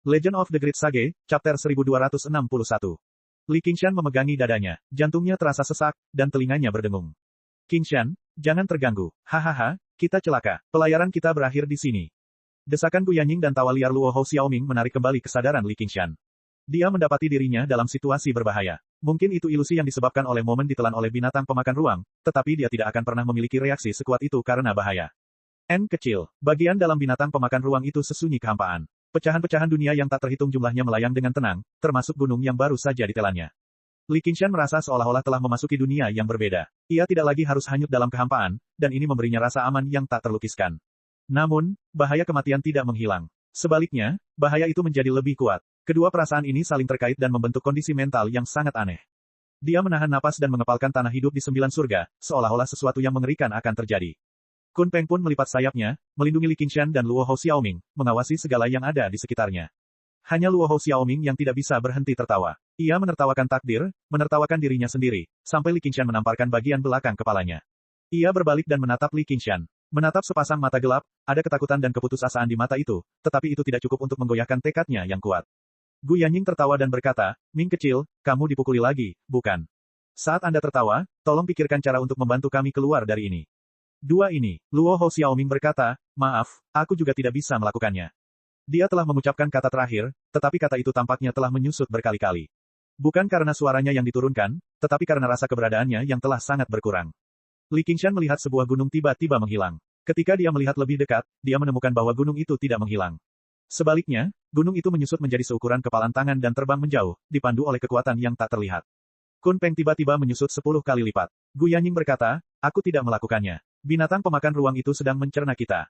Legend of the Great Sage, Chapter 1261. Li Qingshan memegangi dadanya, jantungnya terasa sesak, dan telinganya berdengung. Qingshan, jangan terganggu, hahaha, kita celaka, pelayaran kita berakhir di sini. Desakan Gu Yanying dan tawa liar Luo Hou Xiaoming menarik kembali kesadaran Li Qingshan. Dia mendapati dirinya dalam situasi berbahaya. Mungkin itu ilusi yang disebabkan oleh momen ditelan oleh binatang pemakan ruang, tetapi dia tidak akan pernah memiliki reaksi sekuat itu karena bahaya. N kecil, bagian dalam binatang pemakan ruang itu sesunyi kehampaan. Pecahan-pecahan dunia yang tak terhitung jumlahnya melayang dengan tenang, termasuk gunung yang baru saja ditelannya. Li Qingshan merasa seolah-olah telah memasuki dunia yang berbeda. Ia tidak lagi harus hanyut dalam kehampaan, dan ini memberinya rasa aman yang tak terlukiskan. Namun, bahaya kematian tidak menghilang. Sebaliknya, bahaya itu menjadi lebih kuat. Kedua perasaan ini saling terkait dan membentuk kondisi mental yang sangat aneh. Dia menahan napas dan mengepalkan tanah hidup di 9 surga, seolah-olah sesuatu yang mengerikan akan terjadi. Kun Peng pun melipat sayapnya, melindungi Li Qingshan dan Luo Hou Xiaoming, mengawasi segala yang ada di sekitarnya. Hanya Luo Hou Xiaoming yang tidak bisa berhenti tertawa. Ia menertawakan takdir, menertawakan dirinya sendiri, sampai Li Qingshan menamparkan bagian belakang kepalanya. Ia berbalik dan menatap Li Qingshan. Menatap sepasang mata gelap, ada ketakutan dan keputusasaan di mata itu, tetapi itu tidak cukup untuk menggoyahkan tekadnya yang kuat. Gu Yanying tertawa dan berkata, Ming kecil, kamu dipukuli lagi, bukan? Saat Anda tertawa, tolong pikirkan cara untuk membantu kami keluar dari ini. Dua ini, Luo Hou Xiaoming berkata, maaf, aku juga tidak bisa melakukannya. Dia telah mengucapkan kata terakhir, tetapi kata itu tampaknya telah menyusut berkali-kali. Bukan karena suaranya yang diturunkan, tetapi karena rasa keberadaannya yang telah sangat berkurang. Li Qingshan melihat sebuah gunung tiba-tiba menghilang. Ketika dia melihat lebih dekat, dia menemukan bahwa gunung itu tidak menghilang. Sebaliknya, gunung itu menyusut menjadi seukuran kepalan tangan dan terbang menjauh, dipandu oleh kekuatan yang tak terlihat. Kun Peng tiba-tiba menyusut 10 kali lipat. Gu Yanying berkata, aku tidak melakukannya. Binatang pemakan ruang itu sedang mencerna kita.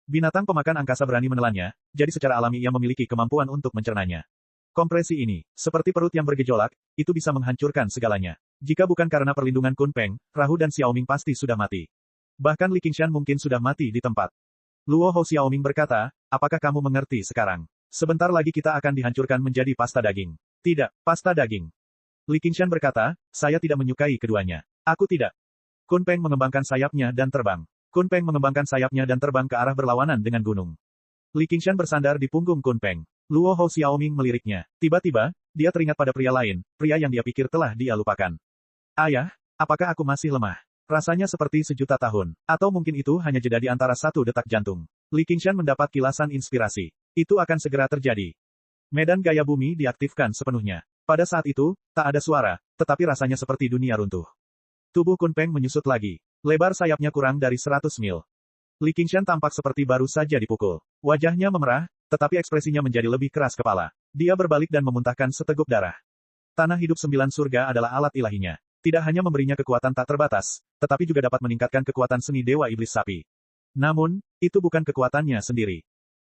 Binatang pemakan angkasa berani menelannya, jadi secara alami ia memiliki kemampuan untuk mencernanya. Kompresi ini, seperti perut yang bergejolak, itu bisa menghancurkan segalanya. Jika bukan karena perlindungan Kun Peng, Rahu dan Xiaoming pasti sudah mati. Bahkan Li Qingshan mungkin sudah mati di tempat. Luo Hou Xiaoming berkata, apakah kamu mengerti sekarang? Sebentar lagi kita akan dihancurkan menjadi pasta daging. Tidak, pasta daging. Li Qingshan berkata, saya tidak menyukai keduanya. Aku tidak. Kun Peng mengembangkan sayapnya dan terbang. Kun Peng mengembangkan sayapnya dan terbang ke arah berlawanan dengan gunung. Li Qingshan bersandar di punggung Kun Peng. Luo Hou Xiaoming meliriknya. Tiba-tiba, dia teringat pada pria lain, pria yang dia pikir telah dia lupakan. Ayah, apakah aku masih lemah? Rasanya seperti sejuta tahun. Atau mungkin itu hanya jeda di antara 1 detak jantung. Li Qingshan mendapat kilasan inspirasi. Itu akan segera terjadi. Medan gaya bumi diaktifkan sepenuhnya. Pada saat itu, tak ada suara, tetapi rasanya seperti dunia runtuh. Tubuh Kun Peng menyusut lagi. Lebar sayapnya kurang dari 100 mil. Li Qingshan tampak seperti baru saja dipukul. Wajahnya memerah, tetapi ekspresinya menjadi lebih keras kepala. Dia berbalik dan memuntahkan seteguk darah. Tanah hidup 9 surga adalah alat ilahinya. Tidak hanya memberinya kekuatan tak terbatas, tetapi juga dapat meningkatkan kekuatan seni Dewa Iblis Sapi. Namun, itu bukan kekuatannya sendiri.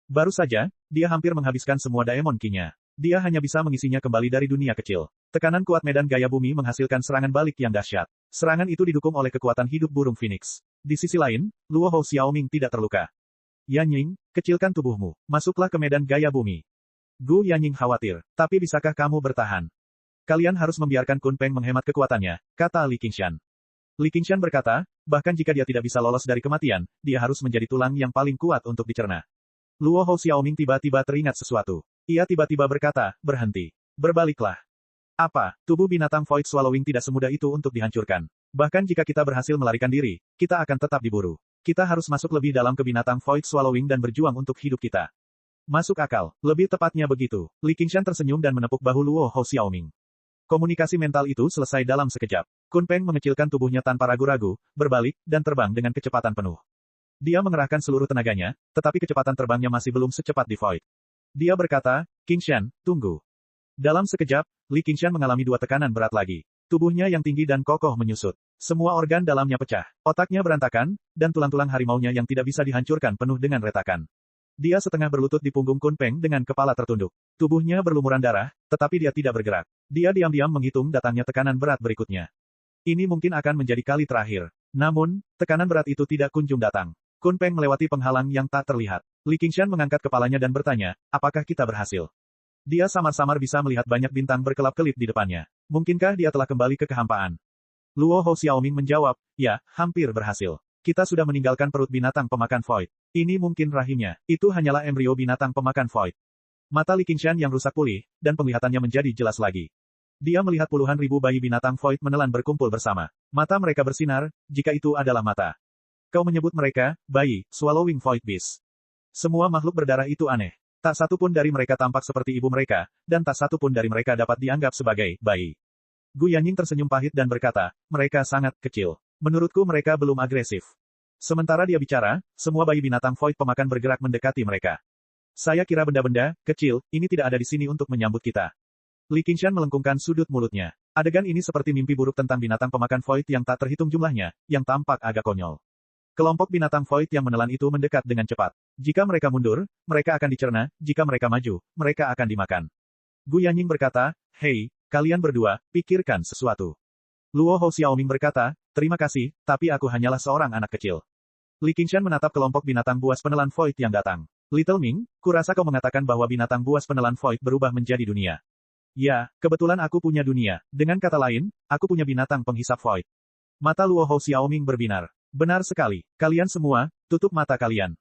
Baru saja, dia hampir menghabiskan semua Daemon Ki-nya. Dia hanya bisa mengisinya kembali dari dunia kecil. Tekanan kuat medan gaya bumi menghasilkan serangan balik yang dahsyat. Serangan itu didukung oleh kekuatan hidup burung Phoenix. Di sisi lain, Luo Hou Xiaoming tidak terluka. Yanying, kecilkan tubuhmu. Masuklah ke medan gaya bumi. Gu Yanying khawatir. Tapi bisakah kamu bertahan? Kalian harus membiarkan Kun Peng menghemat kekuatannya, kata Li Qingshan. Li Qingshan berkata, bahkan jika dia tidak bisa lolos dari kematian, dia harus menjadi tulang yang paling kuat untuk dicerna. Luo Hou Xiaoming tiba-tiba teringat sesuatu. Ia tiba-tiba berkata, berhenti. Berbaliklah. Apa, tubuh binatang Void Swallowing tidak semudah itu untuk dihancurkan. Bahkan jika kita berhasil melarikan diri, kita akan tetap diburu. Kita harus masuk lebih dalam ke binatang Void Swallowing dan berjuang untuk hidup kita. Masuk akal, lebih tepatnya begitu. Li Qingshan tersenyum dan menepuk bahu Luo Hou Xiaoming. Komunikasi mental itu selesai dalam sekejap. Kun Peng mengecilkan tubuhnya tanpa ragu-ragu, berbalik, dan terbang dengan kecepatan penuh. Dia mengerahkan seluruh tenaganya, tetapi kecepatan terbangnya masih belum secepat di Void. Dia berkata, Qingshan, tunggu. Dalam sekejap, Li Qingshan mengalami 2 tekanan berat lagi. Tubuhnya yang tinggi dan kokoh menyusut. Semua organ dalamnya pecah. Otaknya berantakan, dan tulang-tulang harimaunya yang tidak bisa dihancurkan penuh dengan retakan. Dia setengah berlutut di punggung Kun Peng dengan kepala tertunduk. Tubuhnya berlumuran darah, tetapi dia tidak bergerak. Dia diam-diam menghitung datangnya tekanan berat berikutnya. Ini mungkin akan menjadi kali terakhir. Namun, tekanan berat itu tidak kunjung datang. Kun Peng melewati penghalang yang tak terlihat. Li Qingshan mengangkat kepalanya dan bertanya, apakah kita berhasil? Dia samar-samar bisa melihat banyak bintang berkelap-kelip di depannya. Mungkinkah dia telah kembali ke kehampaan? Luo Hou Xiaoming menjawab, ya, hampir berhasil. Kita sudah meninggalkan perut binatang pemakan Void. Ini mungkin rahimnya. Itu hanyalah embrio binatang pemakan Void. Mata Li Qingshan yang rusak pulih, dan penglihatannya menjadi jelas lagi. Dia melihat puluhan ribu bayi binatang void menelan berkumpul bersama. Mata mereka bersinar, jika itu adalah mata. Kau menyebut mereka, bayi, swallowing void beast. Semua makhluk berdarah itu aneh. Tak satu pun dari mereka tampak seperti ibu mereka, dan tak satu pun dari mereka dapat dianggap sebagai bayi. Gu Yanying tersenyum pahit dan berkata, mereka sangat kecil. Menurutku mereka belum agresif. Sementara dia bicara, semua bayi binatang void pemakan bergerak mendekati mereka. Saya kira benda-benda kecil ini tidak ada di sini untuk menyambut kita. Li Qingshan melengkungkan sudut mulutnya. Adegan ini seperti mimpi buruk tentang binatang pemakan void yang tak terhitung jumlahnya, yang tampak agak konyol. Kelompok binatang void yang menelan itu mendekat dengan cepat. Jika mereka mundur, mereka akan dicerna, jika mereka maju, mereka akan dimakan. Gu Yanying berkata, hei, kalian berdua, pikirkan sesuatu. Luo Hou Xiaoming berkata, terima kasih, tapi aku hanyalah seorang anak kecil. Li Qingshan menatap kelompok binatang buas penelan void yang datang. Little Ming, kurasa kau mengatakan bahwa binatang buas penelan void berubah menjadi dunia. Ya, kebetulan aku punya dunia. Dengan kata lain, aku punya binatang penghisap void. Mata Luo Hou Xiaoming berbinar. Benar sekali. Kalian semua, tutup mata kalian.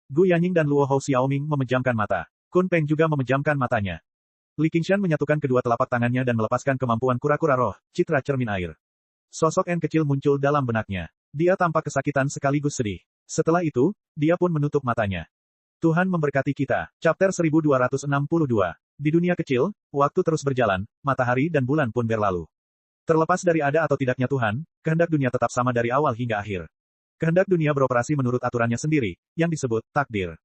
Gu Yanying dan Luo Hou Xiaoming memejamkan mata. Kun Peng juga memejamkan matanya. Li Qingshan menyatukan kedua telapak tangannya dan melepaskan kemampuan kura-kura roh, citra cermin air. Sosok N kecil muncul dalam benaknya. Dia tampak kesakitan sekaligus sedih. Setelah itu, dia pun menutup matanya. Tuhan memberkati kita. Chapter 1262. Di dunia kecil, waktu terus berjalan, matahari dan bulan pun berlalu. Terlepas dari ada atau tidaknya Tuhan, kehendak dunia tetap sama dari awal hingga akhir. Kehendak dunia beroperasi menurut aturannya sendiri, yang disebut takdir.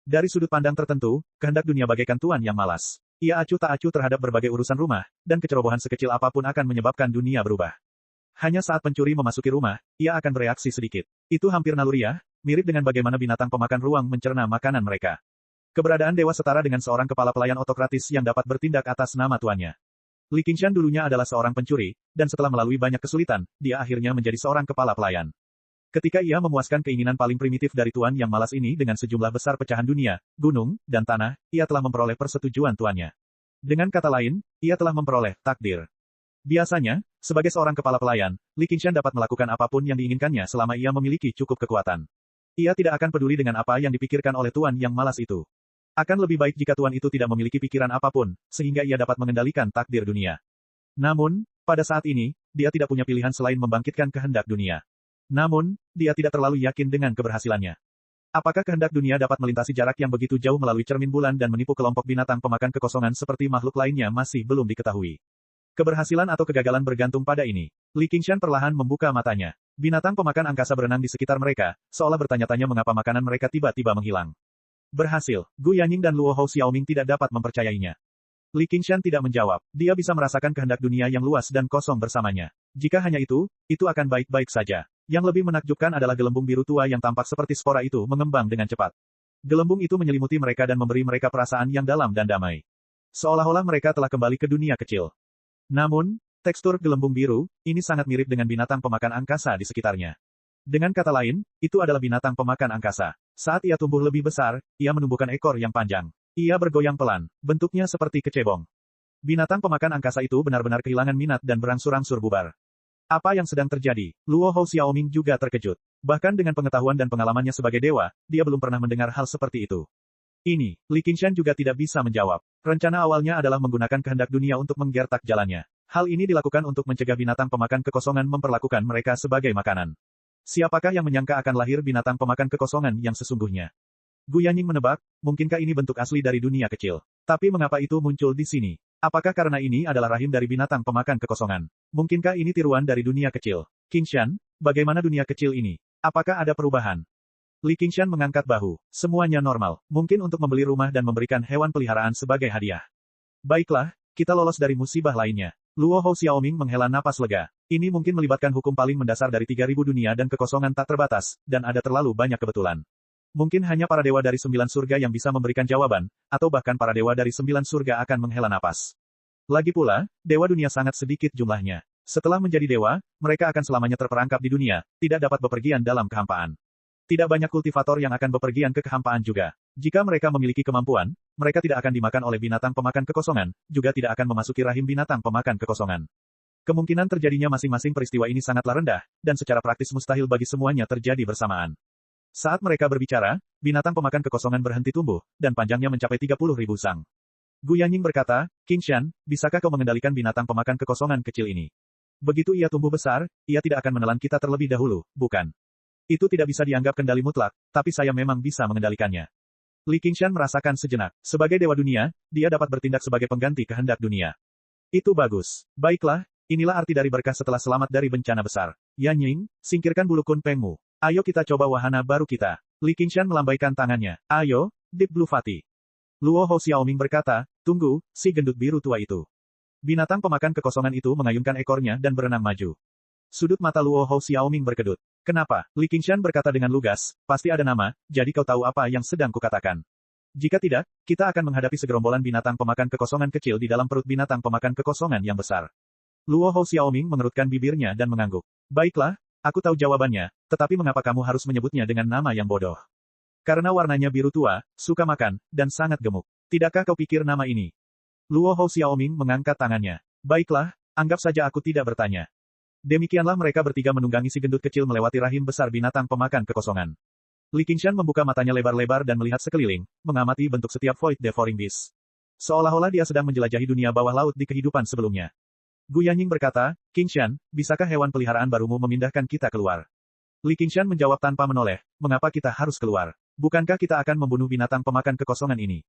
Dari sudut pandang tertentu, kehendak dunia bagaikan tuan yang malas. Ia acuh tak acuh terhadap berbagai urusan rumah, dan kecerobohan sekecil apapun akan menyebabkan dunia berubah. Hanya saat pencuri memasuki rumah, ia akan bereaksi sedikit. Itu hampir naluriah, mirip dengan bagaimana binatang pemakan ruang mencerna makanan mereka. Keberadaan dewa setara dengan seorang kepala pelayan otokratis yang dapat bertindak atas nama tuannya. Li Qingshan dulunya adalah seorang pencuri, dan setelah melalui banyak kesulitan, dia akhirnya menjadi seorang kepala pelayan. Ketika ia memuaskan keinginan paling primitif dari tuan yang malas ini dengan sejumlah besar pecahan dunia, gunung, dan tanah, ia telah memperoleh persetujuan tuannya. Dengan kata lain, ia telah memperoleh takdir. Biasanya, sebagai seorang kepala pelayan, Li Qingshan dapat melakukan apapun yang diinginkannya selama ia memiliki cukup kekuatan. Ia tidak akan peduli dengan apa yang dipikirkan oleh tuan yang malas itu. Akan lebih baik jika tuan itu tidak memiliki pikiran apapun, sehingga ia dapat mengendalikan takdir dunia. Namun, pada saat ini, dia tidak punya pilihan selain membangkitkan kehendak dunia. Namun, dia tidak terlalu yakin dengan keberhasilannya. Apakah kehendak dunia dapat melintasi jarak yang begitu jauh melalui cermin bulan dan menipu kelompok binatang pemakan kekosongan seperti makhluk lainnya masih belum diketahui. Keberhasilan atau kegagalan bergantung pada ini. Li Qingshan perlahan membuka matanya. Binatang pemakan angkasa berenang di sekitar mereka, seolah bertanya-tanya mengapa makanan mereka tiba-tiba menghilang. Berhasil. Gu Yanying dan Luo Hou Xiaoming tidak dapat mempercayainya. Li Qingshan tidak menjawab. Dia bisa merasakan kehendak dunia yang luas dan kosong bersamanya. Jika hanya itu akan baik-baik saja. Yang lebih menakjubkan adalah gelembung biru tua yang tampak seperti spora itu mengembang dengan cepat. Gelembung itu menyelimuti mereka dan memberi mereka perasaan yang dalam dan damai. Seolah-olah mereka telah kembali ke dunia kecil. Namun, tekstur gelembung biru, ini sangat mirip dengan binatang pemakan angkasa di sekitarnya. Dengan kata lain, itu adalah binatang pemakan angkasa. Saat ia tumbuh lebih besar, ia menumbuhkan ekor yang panjang. Ia bergoyang pelan, bentuknya seperti kecebong. Binatang pemakan angkasa itu benar-benar kehilangan minat dan berangsur-angsur bubar. Apa yang sedang terjadi? Luo Hou Xiaoming juga terkejut. Bahkan dengan pengetahuan dan pengalamannya sebagai dewa, dia belum pernah mendengar hal seperti itu. Ini, Li Qingshan juga tidak bisa menjawab. Rencana awalnya adalah menggunakan kehendak dunia untuk menggertak jalannya. Hal ini dilakukan untuk mencegah binatang pemakan kekosongan memperlakukan mereka sebagai makanan. Siapakah yang menyangka akan lahir binatang pemakan kekosongan yang sesungguhnya? Gu Yanying menebak, mungkinkah ini bentuk asli dari dunia kecil? Tapi mengapa itu muncul di sini? Apakah karena ini adalah rahim dari binatang pemakan kekosongan? Mungkinkah ini tiruan dari dunia kecil? Qingshan, bagaimana dunia kecil ini? Apakah ada perubahan? Li Qingshan mengangkat bahu. Semuanya normal. Mungkin untuk membeli rumah dan memberikan hewan peliharaan sebagai hadiah. Baiklah, kita lolos dari musibah lainnya. Luo Hou Xiaoming menghela napas lega. Ini mungkin melibatkan hukum paling mendasar dari 3000 dunia dan kekosongan tak terbatas, dan ada terlalu banyak kebetulan. Mungkin hanya para dewa dari 9 surga yang bisa memberikan jawaban, atau bahkan para dewa dari 9 surga akan menghela napas. Lagi pula, dewa dunia sangat sedikit jumlahnya. Setelah menjadi dewa, mereka akan selamanya terperangkap di dunia, tidak dapat bepergian dalam kehampaan. Tidak banyak kultivator yang akan bepergian ke kehampaan juga. Jika mereka memiliki kemampuan, mereka tidak akan dimakan oleh binatang pemakan kekosongan, juga tidak akan memasuki rahim binatang pemakan kekosongan. Kemungkinan terjadinya masing-masing peristiwa ini sangatlah rendah, dan secara praktis mustahil bagi semuanya terjadi bersamaan. Saat mereka berbicara, binatang pemakan kekosongan berhenti tumbuh, dan panjangnya mencapai 30.000 sang. Gu Yanying berkata, King Shan, bisakah kau mengendalikan binatang pemakan kekosongan kecil ini? Begitu ia tumbuh besar, ia tidak akan menelan kita terlebih dahulu, bukan? Itu tidak bisa dianggap kendali mutlak, tapi saya memang bisa mengendalikannya. Li Qingshan merasakan sejenak. Sebagai dewa dunia, dia dapat bertindak sebagai pengganti kehendak dunia. Itu bagus. Baiklah, inilah arti dari berkah setelah selamat dari bencana besar. Yanying, singkirkan bulu kun pengmu. Ayo kita coba wahana baru kita. Li Qingshan melambaikan tangannya. Ayo, Deep Blue Fatty. Luo Hou Xiaoming berkata, tunggu, si gendut biru tua itu. Binatang pemakan kekosongan itu mengayunkan ekornya dan berenang maju. Sudut mata Luo Hou Xiaoming berkedut. Kenapa? Li Qingshan berkata dengan lugas, pasti ada nama, jadi kau tahu apa yang sedang kukatakan. Jika tidak, kita akan menghadapi segerombolan binatang pemakan kekosongan kecil di dalam perut binatang pemakan kekosongan yang besar. Luo Hou Xiaoming mengerutkan bibirnya dan mengangguk. Baiklah, aku tahu jawabannya, tetapi mengapa kamu harus menyebutnya dengan nama yang bodoh? Karena warnanya biru tua, suka makan, dan sangat gemuk. Tidakkah kau pikir nama ini? Luo Hou Xiaoming mengangkat tangannya. Baiklah, anggap saja aku tidak bertanya. Demikianlah mereka bertiga menunggangi si gendut kecil melewati rahim besar binatang pemakan kekosongan. Li Qingshan membuka matanya lebar-lebar dan melihat sekeliling, mengamati bentuk setiap Void Devouring Beast. Seolah-olah dia sedang menjelajahi dunia bawah laut di kehidupan sebelumnya. Gu Yanying berkata, Qingshan, bisakah hewan peliharaan barumu memindahkan kita keluar? Li Qingshan menjawab tanpa menoleh, mengapa kita harus keluar? Bukankah kita akan membunuh binatang pemakan kekosongan ini?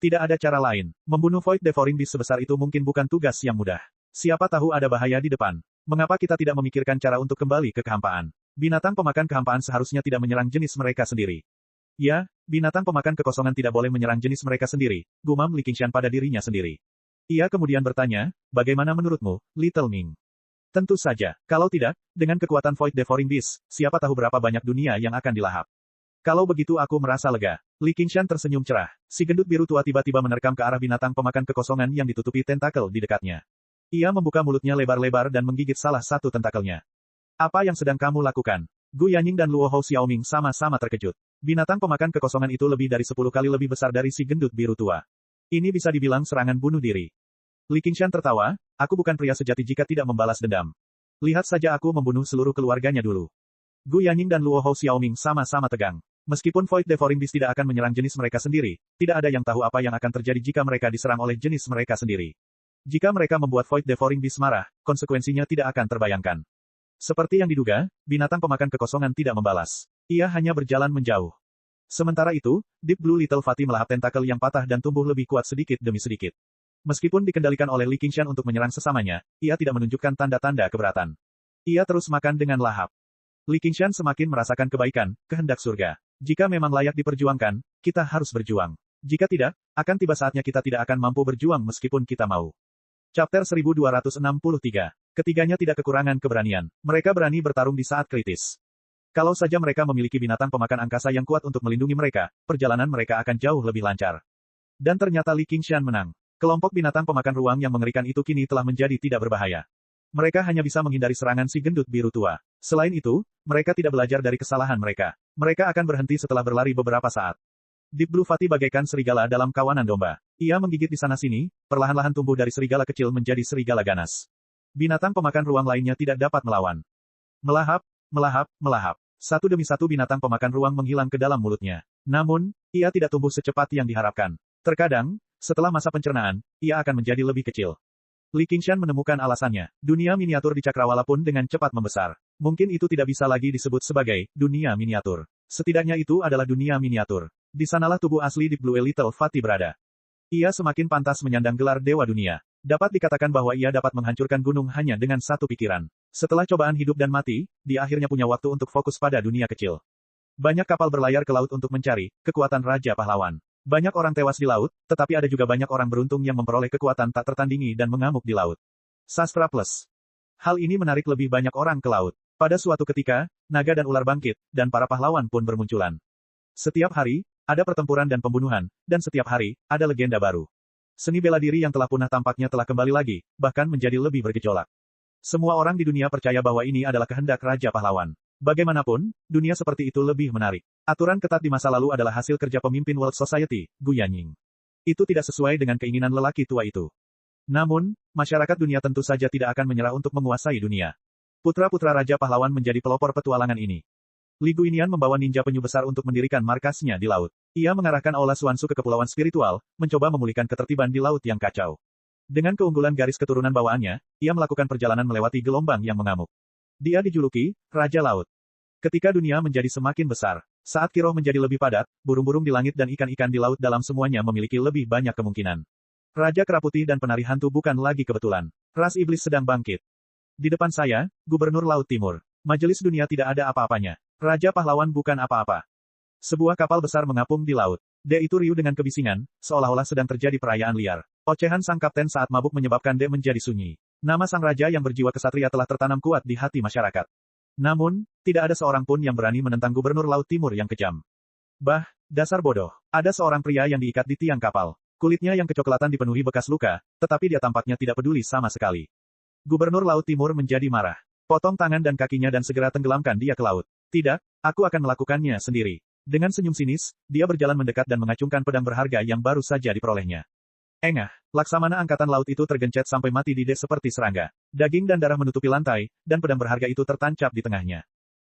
Tidak ada cara lain. Membunuh Void Devouring Beast sebesar itu mungkin bukan tugas yang mudah. Siapa tahu ada bahaya di depan. Mengapa kita tidak memikirkan cara untuk kembali ke kehampaan? Binatang pemakan kehampaan seharusnya tidak menyerang jenis mereka sendiri. Ya, binatang pemakan kekosongan tidak boleh menyerang jenis mereka sendiri, gumam Li Qingshan pada dirinya sendiri. Ia kemudian bertanya, bagaimana menurutmu, Little Ming? Tentu saja, kalau tidak, dengan kekuatan Void Devouring Beast, siapa tahu berapa banyak dunia yang akan dilahap. Kalau begitu aku merasa lega. Li Qingshan tersenyum cerah. Si gendut biru tua tiba-tiba menerkam ke arah binatang pemakan kekosongan yang ditutupi tentakel di dekatnya. Ia membuka mulutnya lebar-lebar dan menggigit salah satu tentakelnya. Apa yang sedang kamu lakukan? Gu Yanying dan Luo Hou Xiaoming sama-sama terkejut. Binatang pemakan kekosongan itu lebih dari 10 kali lebih besar dari si gendut biru tua. Ini bisa dibilang serangan bunuh diri. Li Qingshan tertawa, aku bukan pria sejati jika tidak membalas dendam. Lihat saja aku membunuh seluruh keluarganya dulu. Gu Yanying dan Luo Hou Xiaoming sama-sama tegang. Meskipun Void Devouring Beast tidak akan menyerang jenis mereka sendiri, tidak ada yang tahu apa yang akan terjadi jika mereka diserang oleh jenis mereka sendiri. Jika mereka membuat Void Devouring Beast marah, konsekuensinya tidak akan terbayangkan. Seperti yang diduga, binatang pemakan kekosongan tidak membalas. Ia hanya berjalan menjauh. Sementara itu, Deep Blue Little Fatty melahap tentakel yang patah dan tumbuh lebih kuat sedikit demi sedikit. Meskipun dikendalikan oleh Li Qingshan untuk menyerang sesamanya, ia tidak menunjukkan tanda-tanda keberatan. Ia terus makan dengan lahap. Li Qingshan semakin merasakan kebaikan, kehendak surga. Jika memang layak diperjuangkan, kita harus berjuang. Jika tidak, akan tiba saatnya kita tidak akan mampu berjuang meskipun kita mau. Chapter 1263. Ketiganya tidak kekurangan keberanian. Mereka berani bertarung di saat kritis. Kalau saja mereka memiliki binatang pemakan angkasa yang kuat untuk melindungi mereka, perjalanan mereka akan jauh lebih lancar. Dan ternyata Li Qingshan menang. Kelompok binatang pemakan ruang yang mengerikan itu kini telah menjadi tidak berbahaya. Mereka hanya bisa menghindari serangan si gendut biru tua. Selain itu, mereka tidak belajar dari kesalahan mereka. Mereka akan berhenti setelah berlari beberapa saat. Deep Blue Fatty bagaikan serigala dalam kawanan domba. Ia menggigit di sana-sini, perlahan-lahan tumbuh dari serigala kecil menjadi serigala ganas. Binatang pemakan ruang lainnya tidak dapat melawan. Melahap, melahap, melahap. Satu demi satu binatang pemakan ruang menghilang ke dalam mulutnya. Namun, ia tidak tumbuh secepat yang diharapkan. Terkadang, setelah masa pencernaan, ia akan menjadi lebih kecil. Li Qingshan menemukan alasannya. Dunia miniatur di Cakrawala pun dengan cepat membesar. Mungkin itu tidak bisa lagi disebut sebagai dunia miniatur. Setidaknya itu adalah dunia miniatur. Di sanalah tubuh asli Deep Blue Little Fatty berada. Ia semakin pantas menyandang gelar Dewa Dunia. Dapat dikatakan bahwa ia dapat menghancurkan gunung hanya dengan satu pikiran. Setelah cobaan hidup dan mati, dia akhirnya punya waktu untuk fokus pada dunia kecil. Banyak kapal berlayar ke laut untuk mencari kekuatan Raja Pahlawan. Banyak orang tewas di laut, tetapi ada juga banyak orang beruntung yang memperoleh kekuatan tak tertandingi dan mengamuk di laut. Sastra Plus. Hal ini menarik lebih banyak orang ke laut. Pada suatu ketika, naga dan ular bangkit, dan para pahlawan pun bermunculan. Setiap hari, ada pertempuran dan pembunuhan, dan setiap hari, ada legenda baru. Seni bela diri yang telah punah tampaknya telah kembali lagi, bahkan menjadi lebih bergejolak. Semua orang di dunia percaya bahwa ini adalah kehendak Raja Pahlawan. Bagaimanapun, dunia seperti itu lebih menarik. Aturan ketat di masa lalu adalah hasil kerja pemimpin World Society, Gu Yanying. Itu tidak sesuai dengan keinginan lelaki tua itu. Namun, masyarakat dunia tentu saja tidak akan menyerah untuk menguasai dunia. Putra-putra Raja Pahlawan menjadi pelopor petualangan ini. Li Guinian membawa ninja penyu besar untuk mendirikan markasnya di laut. Ia mengarahkan Aula Xuanzu ke kepulauan spiritual, mencoba memulihkan ketertiban di laut yang kacau. Dengan keunggulan garis keturunan bawaannya, ia melakukan perjalanan melewati gelombang yang mengamuk. Dia dijuluki Raja Laut. Ketika dunia menjadi semakin besar, saat Kiroh menjadi lebih padat, burung-burung di langit dan ikan-ikan di laut dalam semuanya memiliki lebih banyak kemungkinan. Raja Kera Putih dan penari hantu bukan lagi kebetulan. Ras iblis sedang bangkit. Di depan saya, Gubernur Laut Timur. Majelis dunia tidak ada apa-apanya. Raja pahlawan bukan apa-apa. Sebuah kapal besar mengapung di laut. D itu riuh dengan kebisingan, seolah-olah sedang terjadi perayaan liar. Ocehan sang kapten saat mabuk menyebabkan D menjadi sunyi. Nama sang raja yang berjiwa kesatria telah tertanam kuat di hati masyarakat. Namun, tidak ada seorang pun yang berani menentang Gubernur Laut Timur yang kejam. Bah, dasar bodoh. Ada seorang pria yang diikat di tiang kapal. Kulitnya yang kecoklatan dipenuhi bekas luka, tetapi dia tampaknya tidak peduli sama sekali. Gubernur Laut Timur menjadi marah. Potong tangan dan kakinya dan segera tenggelamkan dia ke laut. Tidak, aku akan melakukannya sendiri. Dengan senyum sinis, dia berjalan mendekat dan mengacungkan pedang berharga yang baru saja diperolehnya. Engah, Laksamana Angkatan Laut itu tergencet sampai mati di dek seperti serangga. Daging dan darah menutupi lantai, dan pedang berharga itu tertancap di tengahnya.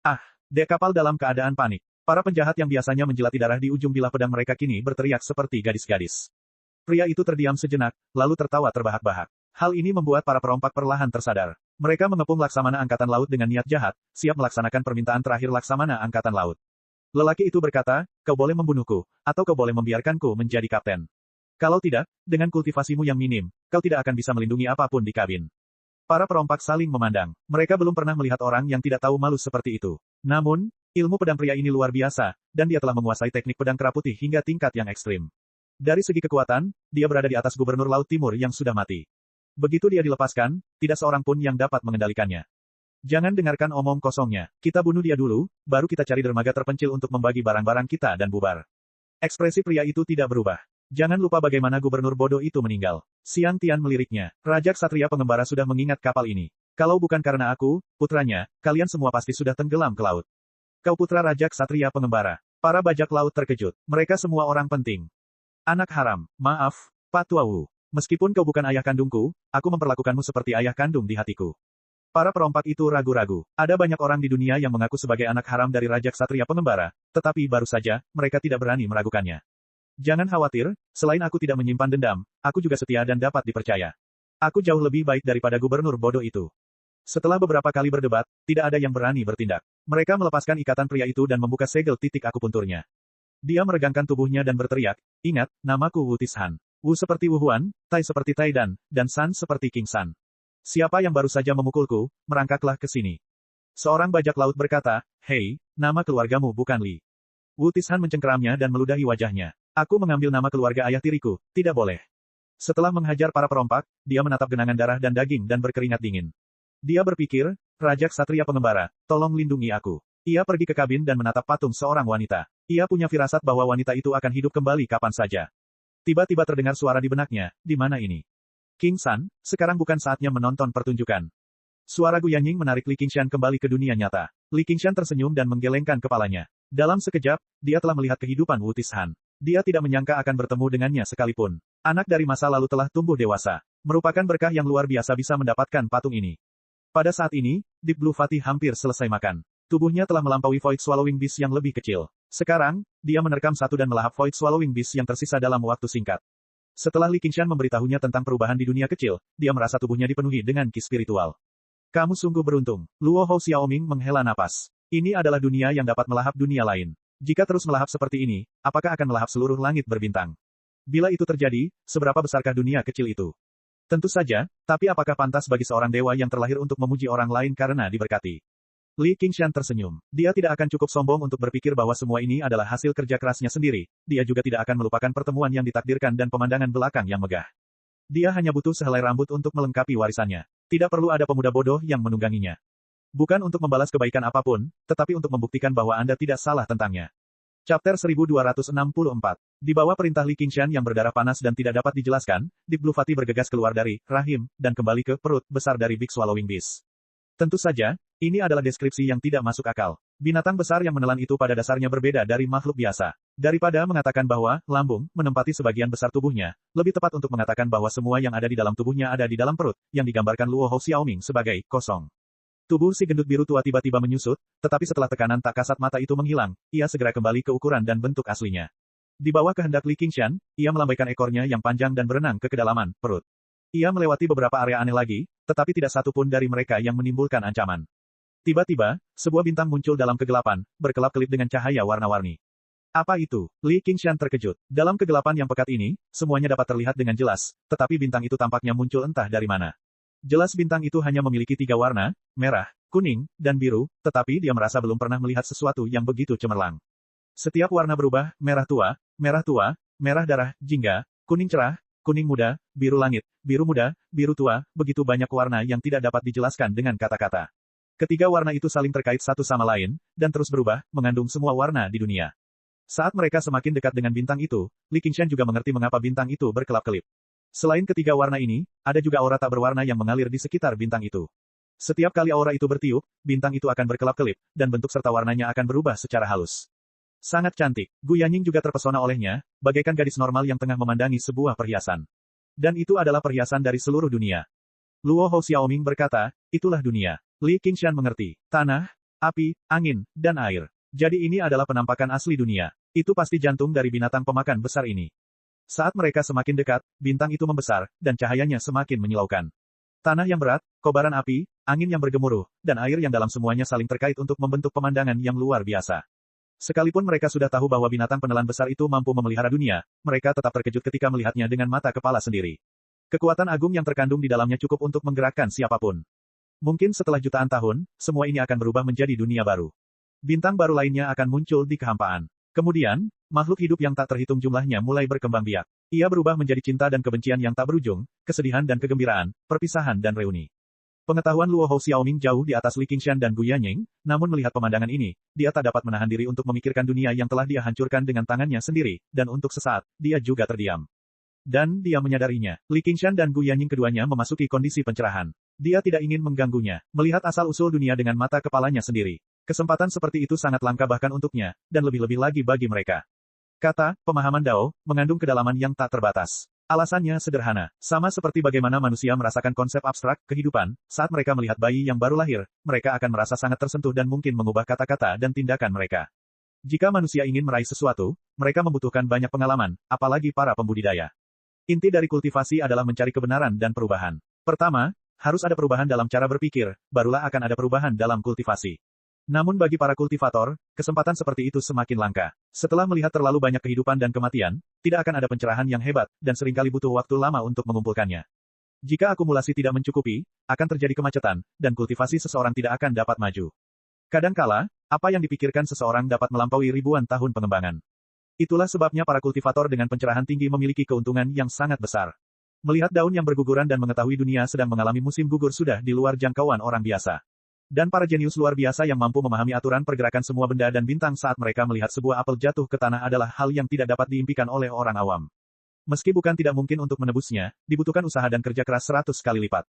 Ah, dek kapal dalam keadaan panik. Para penjahat yang biasanya menjilati darah di ujung bilah pedang mereka kini berteriak seperti gadis-gadis. Pria itu terdiam sejenak, lalu tertawa terbahak-bahak. Hal ini membuat para perompak perlahan tersadar. Mereka mengepung Laksamana Angkatan Laut dengan niat jahat, siap melaksanakan permintaan terakhir Laksamana Angkatan Laut. Lelaki itu berkata, kau boleh membunuhku, atau kau boleh membiarkanku menjadi kapten. Kalau tidak, dengan kultivasimu yang minim, kau tidak akan bisa melindungi apapun di kabin. Para perompak saling memandang. Mereka belum pernah melihat orang yang tidak tahu malu seperti itu. Namun, ilmu pedang pria ini luar biasa, dan dia telah menguasai teknik pedang kera putih hingga tingkat yang ekstrim. Dari segi kekuatan, dia berada di atas Gubernur Laut Timur yang sudah mati. Begitu dia dilepaskan, tidak seorang pun yang dapat mengendalikannya. Jangan dengarkan omong kosongnya. Kita bunuh dia dulu, baru kita cari dermaga terpencil untuk membagi barang-barang kita dan bubar. Ekspresi pria itu tidak berubah. Jangan lupa bagaimana gubernur bodoh itu meninggal. Xiang Tian meliriknya. Raja Ksatria Pengembara sudah mengingat kapal ini. Kalau bukan karena aku, putranya, kalian semua pasti sudah tenggelam ke laut. Kau putra Raja Ksatria Pengembara. Para bajak laut terkejut. Mereka semua orang penting. Anak haram, maaf, Pak Tuawu. Meskipun kau bukan ayah kandungku, aku memperlakukanmu seperti ayah kandung di hatiku. Para perompak itu ragu-ragu. Ada banyak orang di dunia yang mengaku sebagai anak haram dari Raja Ksatria Pengembara, tetapi baru saja, mereka tidak berani meragukannya. Jangan khawatir, selain aku tidak menyimpan dendam, aku juga setia dan dapat dipercaya. Aku jauh lebih baik daripada gubernur bodoh itu. Setelah beberapa kali berdebat, tidak ada yang berani bertindak. Mereka melepaskan ikatan pria itu dan membuka segel titik akupunturnya. Dia meregangkan tubuhnya dan berteriak, ingat, namaku Wu Tishan. Wu seperti Wu Huan, Tai seperti Tai dan San seperti King San. Siapa yang baru saja memukulku, merangkaklah ke sini. Seorang bajak laut berkata, hei, nama keluargamu bukan Li. Wu Tishan mencengkeramnya dan meludahi wajahnya. Aku mengambil nama keluarga ayah tiriku, tidak boleh. Setelah menghajar para perompak, dia menatap genangan darah dan daging dan berkeringat dingin. Dia berpikir, Raja Ksatria Pengembara, tolong lindungi aku. Ia pergi ke kabin dan menatap patung seorang wanita. Ia punya firasat bahwa wanita itu akan hidup kembali kapan saja. Tiba-tiba terdengar suara di benaknya, di mana ini? King San, sekarang bukan saatnya menonton pertunjukan. Suara Gu Yanying menarik Li Qingshan kembali ke dunia nyata. Li Qingshan tersenyum dan menggelengkan kepalanya. Dalam sekejap, dia telah melihat kehidupan Wu Tishan. Dia tidak menyangka akan bertemu dengannya sekalipun. Anak dari masa lalu telah tumbuh dewasa. Merupakan berkah yang luar biasa bisa mendapatkan patung ini. Pada saat ini, Deep Blue Fatih hampir selesai makan. Tubuhnya telah melampaui Void Swallowing Beast yang lebih kecil. Sekarang, dia menerkam satu dan melahap Void Swallowing Beast yang tersisa dalam waktu singkat. Setelah Li Qingshan memberitahunya tentang perubahan di dunia kecil, dia merasa tubuhnya dipenuhi dengan ki spiritual. Kamu sungguh beruntung. Luo Hou Xiaoming menghela napas. Ini adalah dunia yang dapat melahap dunia lain. Jika terus melahap seperti ini, apakah akan melahap seluruh langit berbintang? Bila itu terjadi, seberapa besarkah dunia kecil itu? Tentu saja, tapi apakah pantas bagi seorang dewa yang terlahir untuk memuji orang lain karena diberkati? Li Qingshan tersenyum. Dia tidak akan cukup sombong untuk berpikir bahwa semua ini adalah hasil kerja kerasnya sendiri. Dia juga tidak akan melupakan pertemuan yang ditakdirkan dan pemandangan belakang yang megah. Dia hanya butuh sehelai rambut untuk melengkapi warisannya. Tidak perlu ada pemuda bodoh yang menungganginya. Bukan untuk membalas kebaikan apapun, tetapi untuk membuktikan bahwa Anda tidak salah tentangnya. Chapter 1264. Di bawah perintah Li Qingshan yang berdarah panas dan tidak dapat dijelaskan, Deep Blue Fatih bergegas keluar dari rahim dan kembali ke perut besar dari Big Swallowing Beast. Tentu saja, ini adalah deskripsi yang tidak masuk akal. Binatang besar yang menelan itu pada dasarnya berbeda dari makhluk biasa. Daripada mengatakan bahwa lambung menempati sebagian besar tubuhnya, lebih tepat untuk mengatakan bahwa semua yang ada di dalam tubuhnya ada di dalam perut, yang digambarkan Luo Hou Xiaoming sebagai kosong. Tubuh si gendut biru tua tiba-tiba menyusut, tetapi setelah tekanan tak kasat mata itu menghilang, ia segera kembali ke ukuran dan bentuk aslinya. Di bawah kehendak Li Qingshan, ia melambaikan ekornya yang panjang dan berenang ke kedalaman perut. Ia melewati beberapa area aneh lagi, tetapi tidak satu pun dari mereka yang menimbulkan ancaman. Tiba-tiba, sebuah bintang muncul dalam kegelapan, berkelap-kelip dengan cahaya warna-warni. Apa itu? Li Qingshan terkejut. Dalam kegelapan yang pekat ini, semuanya dapat terlihat dengan jelas, tetapi bintang itu tampaknya muncul entah dari mana. Jelas bintang itu hanya memiliki 3 warna, merah, kuning, dan biru, tetapi dia merasa belum pernah melihat sesuatu yang begitu cemerlang. Setiap warna berubah, merah tua, merah darah, jingga, kuning cerah, kuning muda, biru langit, biru muda, biru tua, begitu banyak warna yang tidak dapat dijelaskan dengan kata-kata. Ketiga warna itu saling terkait satu sama lain, dan terus berubah, mengandung semua warna di dunia. Saat mereka semakin dekat dengan bintang itu, Li Qingshan juga mengerti mengapa bintang itu berkelap-kelip. Selain ketiga warna ini, ada juga aura tak berwarna yang mengalir di sekitar bintang itu. Setiap kali aura itu bertiup, bintang itu akan berkelap-kelip, dan bentuk serta warnanya akan berubah secara halus. Sangat cantik. Gu Yanning juga terpesona olehnya, bagaikan gadis normal yang tengah memandangi sebuah perhiasan. Dan itu adalah perhiasan dari seluruh dunia. Luo Hou Xiaoming berkata, itulah dunia. Li Qingshan mengerti. Tanah, api, angin, dan air. Jadi ini adalah penampakan asli dunia. Itu pasti jantung dari binatang pemakan besar ini. Saat mereka semakin dekat, bintang itu membesar, dan cahayanya semakin menyilaukan. Tanah yang berat, kobaran api, angin yang bergemuruh, dan air yang dalam semuanya saling terkait untuk membentuk pemandangan yang luar biasa. Sekalipun mereka sudah tahu bahwa binatang penelan besar itu mampu memelihara dunia, mereka tetap terkejut ketika melihatnya dengan mata kepala sendiri. Kekuatan agung yang terkandung di dalamnya cukup untuk menggerakkan siapapun. Mungkin setelah jutaan tahun, semua ini akan berubah menjadi dunia baru. Bintang baru lainnya akan muncul di kehampaan. Kemudian, makhluk hidup yang tak terhitung jumlahnya mulai berkembang biak. Ia berubah menjadi cinta dan kebencian yang tak berujung, kesedihan dan kegembiraan, perpisahan dan reuni. Pengetahuan Luo Hou Xiaoming jauh di atas Li Qingshan dan Gu Yanning, namun melihat pemandangan ini, dia tak dapat menahan diri untuk memikirkan dunia yang telah dia hancurkan dengan tangannya sendiri, dan untuk sesaat, dia juga terdiam. Dan dia menyadarinya, Li Qingshan dan Gu Yanning keduanya memasuki kondisi pencerahan. Dia tidak ingin mengganggunya, melihat asal-usul dunia dengan mata kepalanya sendiri. Kesempatan seperti itu sangat langka bahkan untuknya, dan lebih-lebih lagi bagi mereka. Kata, pemahaman Dao, mengandung kedalaman yang tak terbatas. Alasannya sederhana, sama seperti bagaimana manusia merasakan konsep abstrak kehidupan, saat mereka melihat bayi yang baru lahir, mereka akan merasa sangat tersentuh dan mungkin mengubah kata-kata dan tindakan mereka. Jika manusia ingin meraih sesuatu, mereka membutuhkan banyak pengalaman, apalagi para pembudidaya. Inti dari kultivasi adalah mencari kebenaran dan perubahan. Pertama, harus ada perubahan dalam cara berpikir, barulah akan ada perubahan dalam kultivasi. Namun bagi para kultivator, kesempatan seperti itu semakin langka. Setelah melihat terlalu banyak kehidupan dan kematian, tidak akan ada pencerahan yang hebat, dan seringkali butuh waktu lama untuk mengumpulkannya. Jika akumulasi tidak mencukupi, akan terjadi kemacetan, dan kultivasi seseorang tidak akan dapat maju. Kadangkala, apa yang dipikirkan seseorang dapat melampaui ribuan tahun pengembangan. Itulah sebabnya para kultivator dengan pencerahan tinggi memiliki keuntungan yang sangat besar. Melihat daun yang berguguran dan mengetahui dunia sedang mengalami musim gugur sudah di luar jangkauan orang biasa. Dan para jenius luar biasa yang mampu memahami aturan pergerakan semua benda dan bintang saat mereka melihat sebuah apel jatuh ke tanah adalah hal yang tidak dapat diimpikan oleh orang awam. Meski bukan tidak mungkin untuk menebusnya, dibutuhkan usaha dan kerja keras 100 kali lipat.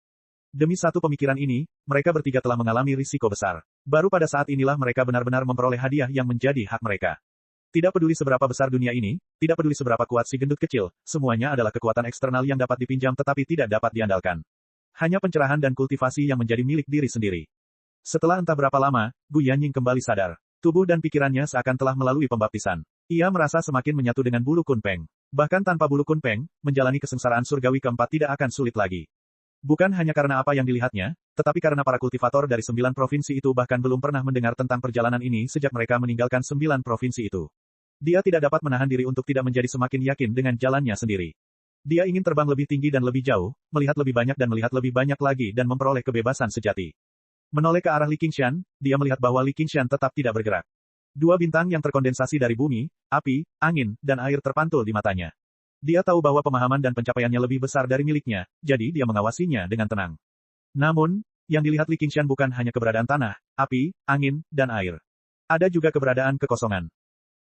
Demi satu pemikiran ini, mereka bertiga telah mengalami risiko besar. Baru pada saat inilah mereka benar-benar memperoleh hadiah yang menjadi hak mereka. Tidak peduli seberapa besar dunia ini, tidak peduli seberapa kuat si gendut kecil, semuanya adalah kekuatan eksternal yang dapat dipinjam tetapi tidak dapat diandalkan. Hanya pencerahan dan kultivasi yang menjadi milik diri sendiri. Setelah entah berapa lama, Gu Yanning kembali sadar. Tubuh dan pikirannya seakan telah melalui pembaptisan. Ia merasa semakin menyatu dengan bulu kunpeng. Bahkan tanpa bulu kunpeng, menjalani kesengsaraan surgawi keempat tidak akan sulit lagi. Bukan hanya karena apa yang dilihatnya, tetapi karena para kultivator dari 9 provinsi itu bahkan belum pernah mendengar tentang perjalanan ini sejak mereka meninggalkan 9 provinsi itu. Dia tidak dapat menahan diri untuk tidak menjadi semakin yakin dengan jalannya sendiri. Dia ingin terbang lebih tinggi dan lebih jauh, melihat lebih banyak dan melihat lebih banyak lagi dan memperoleh kebebasan sejati. Menoleh ke arah Li Qingshan, dia melihat bahwa Li Qingshan tetap tidak bergerak. 2 bintang yang terkondensasi dari bumi, api, angin, dan air terpantul di matanya. Dia tahu bahwa pemahaman dan pencapaiannya lebih besar dari miliknya, jadi dia mengawasinya dengan tenang. Namun, yang dilihat Li Qingshan bukan hanya keberadaan tanah, api, angin, dan air. Ada juga keberadaan kekosongan.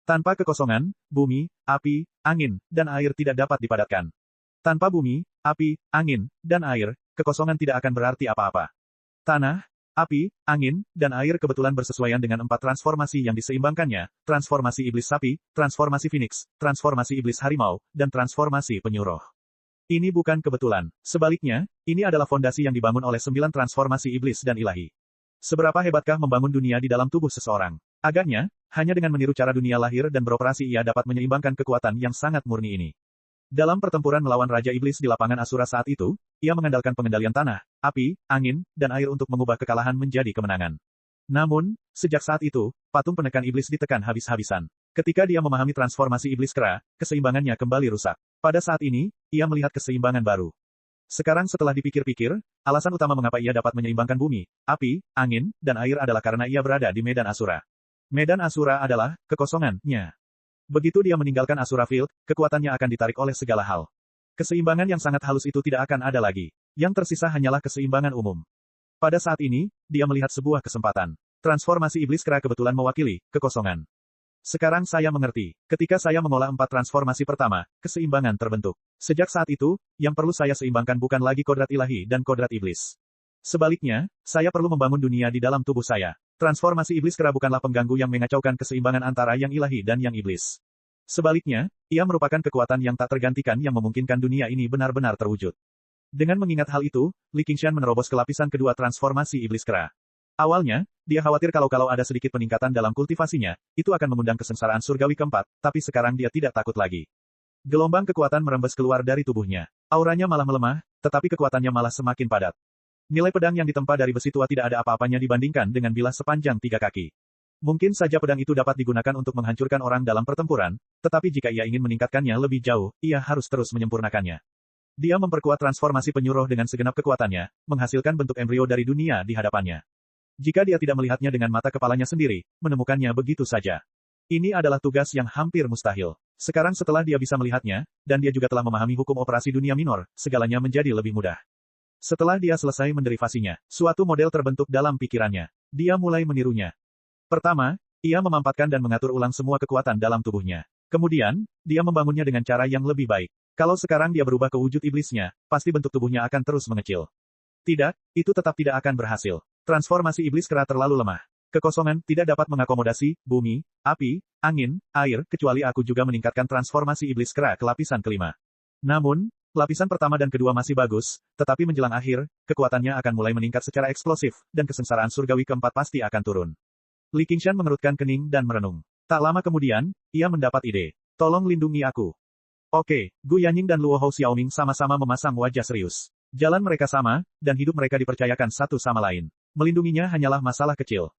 Tanpa kekosongan, bumi, api, angin, dan air tidak dapat dipadatkan. Tanpa bumi, api, angin, dan air, kekosongan tidak akan berarti apa-apa. Tanah, api, angin, dan air kebetulan bersesuaian dengan 4 transformasi yang diseimbangkannya, transformasi iblis sapi, transformasi phoenix, transformasi iblis harimau, dan transformasi penyuruh. Ini bukan kebetulan. Sebaliknya, ini adalah fondasi yang dibangun oleh 9 transformasi iblis dan ilahi. Seberapa hebatkah membangun dunia di dalam tubuh seseorang? Agaknya, hanya dengan meniru cara dunia lahir dan beroperasi ia dapat menyeimbangkan kekuatan yang sangat murni ini. Dalam pertempuran melawan Raja Iblis di lapangan Asura saat itu, ia mengandalkan pengendalian tanah, api, angin, dan air untuk mengubah kekalahan menjadi kemenangan. Namun, sejak saat itu, patung penekan iblis ditekan habis-habisan. Ketika dia memahami transformasi iblis kera, keseimbangannya kembali rusak. Pada saat ini, ia melihat keseimbangan baru. Sekarang setelah dipikir-pikir, alasan utama mengapa ia dapat menyeimbangkan bumi, api, angin, dan air adalah karena ia berada di Medan Asura. Medan Asura adalah kekosongannya. Begitu dia meninggalkan Asura Field, kekuatannya akan ditarik oleh segala hal. Keseimbangan yang sangat halus itu tidak akan ada lagi. Yang tersisa hanyalah keseimbangan umum. Pada saat ini, dia melihat sebuah kesempatan. Transformasi iblis kera kebetulan mewakili kekosongan. Sekarang saya mengerti. Ketika saya mengolah 4 transformasi pertama, keseimbangan terbentuk. Sejak saat itu, yang perlu saya seimbangkan bukan lagi kodrat ilahi dan kodrat iblis. Sebaliknya, saya perlu membangun dunia di dalam tubuh saya. Transformasi iblis kera bukanlah pengganggu yang mengacaukan keseimbangan antara yang ilahi dan yang iblis. Sebaliknya, ia merupakan kekuatan yang tak tergantikan yang memungkinkan dunia ini benar-benar terwujud. Dengan mengingat hal itu, Li Qingshan menerobos ke lapisan kedua transformasi iblis kera. Awalnya, dia khawatir kalau ada sedikit peningkatan dalam kultivasinya, itu akan mengundang kesengsaraan surgawi keempat, tapi sekarang dia tidak takut lagi. Gelombang kekuatan merembes keluar dari tubuhnya. Auranya malah melemah, tetapi kekuatannya malah semakin padat. Nilai pedang yang ditempa dari besi tua tidak ada apa-apanya dibandingkan dengan bilah sepanjang 3 kaki. Mungkin saja pedang itu dapat digunakan untuk menghancurkan orang dalam pertempuran, tetapi jika ia ingin meningkatkannya lebih jauh, ia harus terus menyempurnakannya. Dia memperkuat transformasi penyuruh dengan segenap kekuatannya, menghasilkan bentuk embrio dari dunia di hadapannya. Jika dia tidak melihatnya dengan mata kepalanya sendiri, menemukannya begitu saja. Ini adalah tugas yang hampir mustahil. Sekarang setelah dia bisa melihatnya, dan dia juga telah memahami hukum operasi dunia minor, segalanya menjadi lebih mudah. Setelah dia selesai menderivasinya, suatu model terbentuk dalam pikirannya. Dia mulai menirunya. Pertama, ia memampatkan dan mengatur ulang semua kekuatan dalam tubuhnya. Kemudian, dia membangunnya dengan cara yang lebih baik. Kalau sekarang dia berubah ke wujud iblisnya, pasti bentuk tubuhnya akan terus mengecil. Tidak, itu tetap tidak akan berhasil. Transformasi iblis kera terlalu lemah. Kekosongan tidak dapat mengakomodasi bumi, api, angin, air, kecuali aku juga meningkatkan transformasi iblis kera ke lapisan kelima. Namun, lapisan pertama dan kedua masih bagus, tetapi menjelang akhir, kekuatannya akan mulai meningkat secara eksplosif, dan kesengsaraan surgawi keempat pasti akan turun. Li Qingshan mengerutkan kening dan merenung. Tak lama kemudian, ia mendapat ide. Tolong lindungi aku. Oke, Gu Yanying dan Luo Hou Xiaoming sama-sama memasang wajah serius. Jalan mereka sama, dan hidup mereka dipercayakan satu sama lain. Melindunginya hanyalah masalah kecil.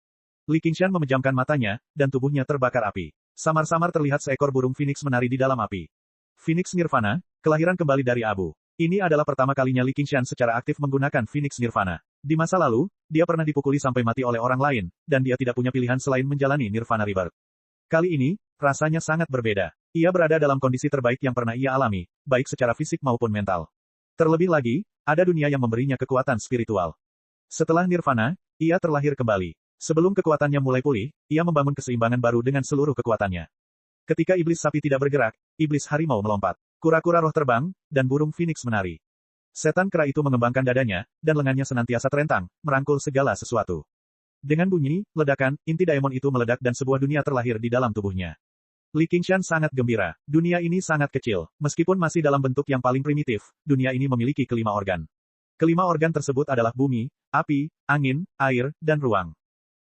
Li Qingshan memejamkan matanya, dan tubuhnya terbakar api. Samar-samar terlihat seekor burung Phoenix menari di dalam api. Phoenix Nirvana, kelahiran kembali dari abu. Ini adalah pertama kalinya Li Qingshan secara aktif menggunakan Phoenix Nirvana. Di masa lalu, dia pernah dipukuli sampai mati oleh orang lain, dan dia tidak punya pilihan selain menjalani Nirvana Rebirth. Kali ini, rasanya sangat berbeda. Ia berada dalam kondisi terbaik yang pernah ia alami, baik secara fisik maupun mental. Terlebih lagi, ada dunia yang memberinya kekuatan spiritual. Setelah Nirvana, ia terlahir kembali. Sebelum kekuatannya mulai pulih, ia membangun keseimbangan baru dengan seluruh kekuatannya. Ketika iblis sapi tidak bergerak, iblis harimau melompat. Kura-kura roh terbang, dan burung Phoenix menari. Setan kera itu mengembangkan dadanya, dan lengannya senantiasa terentang, merangkul segala sesuatu. Dengan bunyi, ledakan, inti daemon itu meledak dan sebuah dunia terlahir di dalam tubuhnya. Li Qingshan sangat gembira. Dunia ini sangat kecil. Meskipun masih dalam bentuk yang paling primitif, dunia ini memiliki kelima organ. Kelima organ tersebut adalah bumi, api, angin, air, dan ruang.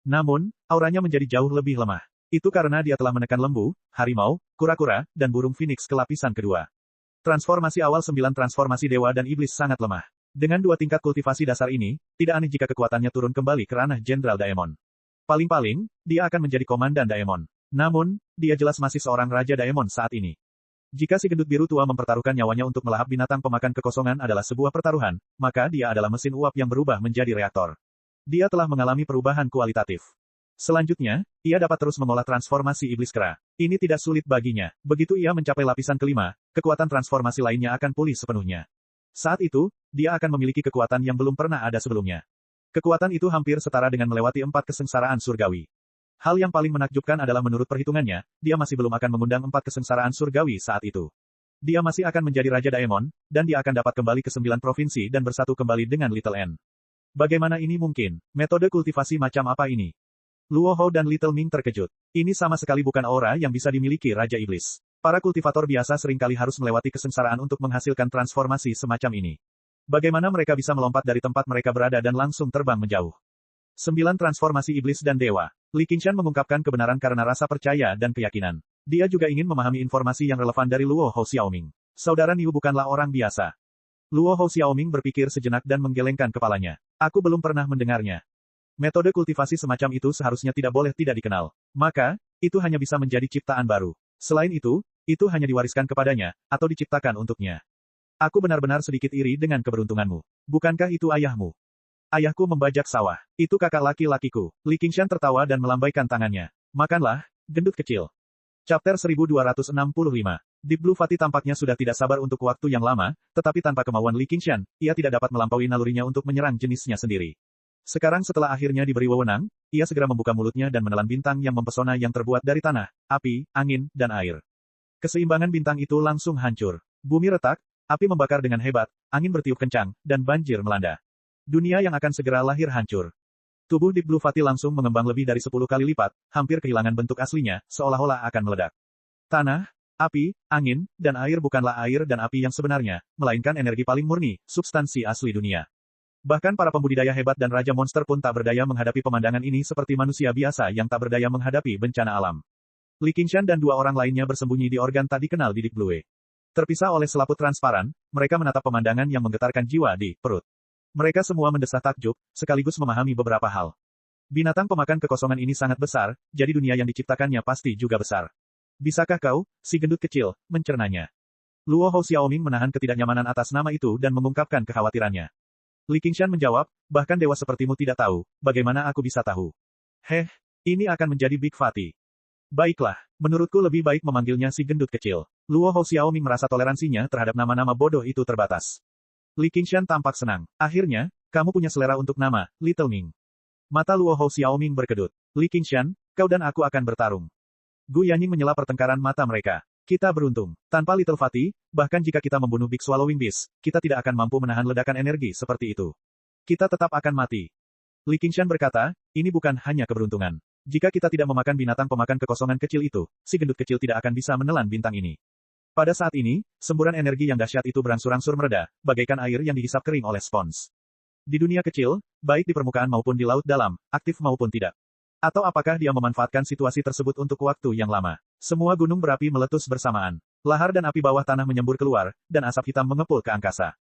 Namun, auranya menjadi jauh lebih lemah. Itu karena dia telah menekan lembu, harimau, kura-kura, dan burung Phoenix ke lapisan kedua. Transformasi awal 9 transformasi dewa dan iblis sangat lemah. Dengan 2 tingkat kultivasi dasar ini, tidak aneh jika kekuatannya turun kembali ke ranah Jenderal Daemon. Paling-paling, dia akan menjadi komandan Daemon. Namun, dia jelas masih seorang Raja Daemon saat ini. Jika si gendut biru tua mempertaruhkan nyawanya untuk melahap binatang pemakan kekosongan adalah sebuah pertaruhan, maka dia adalah mesin uap yang berubah menjadi reaktor. Dia telah mengalami perubahan kualitatif. Selanjutnya, ia dapat terus mengolah transformasi iblis kera. Ini tidak sulit baginya. Begitu ia mencapai lapisan kelima, kekuatan transformasi lainnya akan pulih sepenuhnya. Saat itu, dia akan memiliki kekuatan yang belum pernah ada sebelumnya. Kekuatan itu hampir setara dengan melewati 4 kesengsaraan surgawi. Hal yang paling menakjubkan adalah menurut perhitungannya, dia masih belum akan mengundang 4 kesengsaraan surgawi saat itu. Dia masih akan menjadi Raja Daemon, dan dia akan dapat kembali ke 9 provinsi dan bersatu kembali dengan Little N. Bagaimana ini mungkin? Metode kultivasi macam apa ini? Luo Hou dan Little Ming terkejut. Ini sama sekali bukan aura yang bisa dimiliki Raja Iblis. Para kultivator biasa seringkali harus melewati kesengsaraan untuk menghasilkan transformasi semacam ini. Bagaimana mereka bisa melompat dari tempat mereka berada dan langsung terbang menjauh? 9 transformasi iblis dan dewa. Li Qingshan mengungkapkan kebenaran karena rasa percaya dan keyakinan. Dia juga ingin memahami informasi yang relevan dari Luo Hou Xiaoming. Saudara Niu bukanlah orang biasa. Luo Hou Xiaoming berpikir sejenak dan menggelengkan kepalanya. Aku belum pernah mendengarnya. Metode kultivasi semacam itu seharusnya tidak boleh tidak dikenal. Maka, itu hanya bisa menjadi ciptaan baru. Selain itu hanya diwariskan kepadanya, atau diciptakan untuknya. Aku benar-benar sedikit iri dengan keberuntunganmu. Bukankah itu ayahmu? Ayahku membajak sawah. Itu kakak laki-lakiku. Li Qingshan tertawa dan melambaikan tangannya. Makanlah, gendut kecil. Chapter 1265. Deep Blue Fatty tampaknya sudah tidak sabar untuk waktu yang lama, tetapi tanpa kemauan Li Qingshan, ia tidak dapat melampaui nalurinya untuk menyerang jenisnya sendiri. Sekarang setelah akhirnya diberi wewenang, ia segera membuka mulutnya dan menelan bintang yang mempesona yang terbuat dari tanah, api, angin, dan air. Keseimbangan bintang itu langsung hancur. Bumi retak, api membakar dengan hebat, angin bertiup kencang, dan banjir melanda. Dunia yang akan segera lahir hancur. Tubuh Deep Blue Fatty langsung mengembang lebih dari 10 kali lipat, hampir kehilangan bentuk aslinya, seolah-olah akan meledak. Tanah, api, angin, dan air bukanlah air dan api yang sebenarnya, melainkan energi paling murni, substansi asli dunia. Bahkan para pembudidaya hebat dan raja monster pun tak berdaya menghadapi pemandangan ini seperti manusia biasa yang tak berdaya menghadapi bencana alam. Li Qingshan dan dua orang lainnya bersembunyi di organ tak dikenal di Deep Blue. Terpisah oleh selaput transparan, mereka menatap pemandangan yang menggetarkan jiwa di perut. Mereka semua mendesah takjub, sekaligus memahami beberapa hal. Binatang pemakan kekosongan ini sangat besar, jadi dunia yang diciptakannya pasti juga besar. Bisakah kau, si gendut kecil, mencernanya? Luo Hou Xiaoming menahan ketidaknyamanan atas nama itu dan mengungkapkan kekhawatirannya. Li Qingshan menjawab, bahkan dewa sepertimu tidak tahu, bagaimana aku bisa tahu? Heh, ini akan menjadi Big Fatty. Baiklah, menurutku lebih baik memanggilnya si gendut kecil. Luo Hou Xiaoming merasa toleransinya terhadap nama-nama bodoh itu terbatas. Li Qingshan tampak senang. Akhirnya, kamu punya selera untuk nama, Little Ming. Mata Luo Hou Xiaoming berkedut. Li Qingshan, kau dan aku akan bertarung. Gu Yanying menyela pertengkaran mata mereka. Kita beruntung. Tanpa Little Fatty, bahkan jika kita membunuh Big Swallowing Beast, kita tidak akan mampu menahan ledakan energi seperti itu. Kita tetap akan mati. Li Qingshan berkata, ini bukan hanya keberuntungan. Jika kita tidak memakan binatang pemakan kekosongan kecil itu, si gendut kecil tidak akan bisa menelan bintang ini. Pada saat ini, semburan energi yang dahsyat itu berangsur-angsur mereda, bagaikan air yang dihisap kering oleh spons. Di dunia kecil, baik di permukaan maupun di laut dalam, aktif maupun tidak. Atau apakah dia memanfaatkan situasi tersebut untuk waktu yang lama? Semua gunung berapi meletus bersamaan. Lahar dan api bawah tanah menyembur keluar, dan asap hitam mengepul ke angkasa.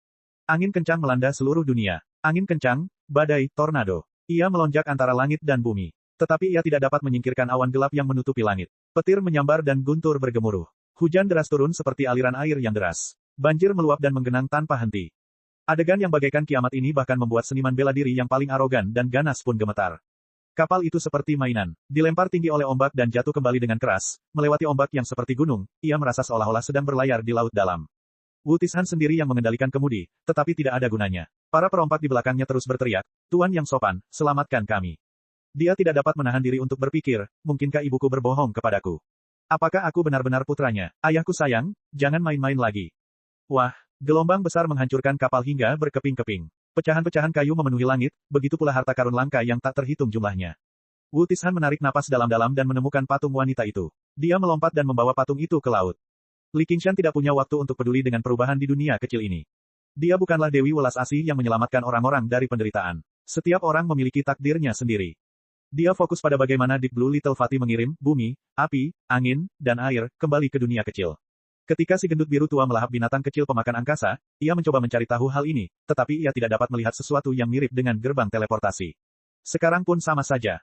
Angin kencang melanda seluruh dunia. Angin kencang, badai, tornado. Ia melonjak antara langit dan bumi. Tetapi ia tidak dapat menyingkirkan awan gelap yang menutupi langit. Petir menyambar dan guntur bergemuruh. Hujan deras turun seperti aliran air yang deras. Banjir meluap dan menggenang tanpa henti. Adegan yang bagaikan kiamat ini bahkan membuat seniman bela diri yang paling arogan dan ganas pun gemetar. Kapal itu seperti mainan, dilempar tinggi oleh ombak dan jatuh kembali dengan keras, melewati ombak yang seperti gunung, ia merasa seolah-olah sedang berlayar di laut dalam. Wu Tishan sendiri yang mengendalikan kemudi, tetapi tidak ada gunanya. Para perompak di belakangnya terus berteriak, Tuan yang sopan, selamatkan kami. Dia tidak dapat menahan diri untuk berpikir, mungkinkah ibuku berbohong kepadaku? Apakah aku benar-benar putranya? Ayahku sayang, jangan main-main lagi. Wah, gelombang besar menghancurkan kapal hingga berkeping-keping. Pecahan-pecahan kayu memenuhi langit, begitu pula harta karun langka yang tak terhitung jumlahnya. Wu Tishan menarik napas dalam-dalam dan menemukan patung wanita itu. Dia melompat dan membawa patung itu ke laut. Li Qingshan tidak punya waktu untuk peduli dengan perubahan di dunia kecil ini. Dia bukanlah Dewi Welas Asih yang menyelamatkan orang-orang dari penderitaan. Setiap orang memiliki takdirnya sendiri. Dia fokus pada bagaimana Deep Blue Little Fatty mengirim bumi, api, angin, dan air kembali ke dunia kecil. Ketika si gendut biru tua melahap binatang kecil pemakan angkasa, ia mencoba mencari tahu hal ini, tetapi ia tidak dapat melihat sesuatu yang mirip dengan gerbang teleportasi. Sekarang pun sama saja.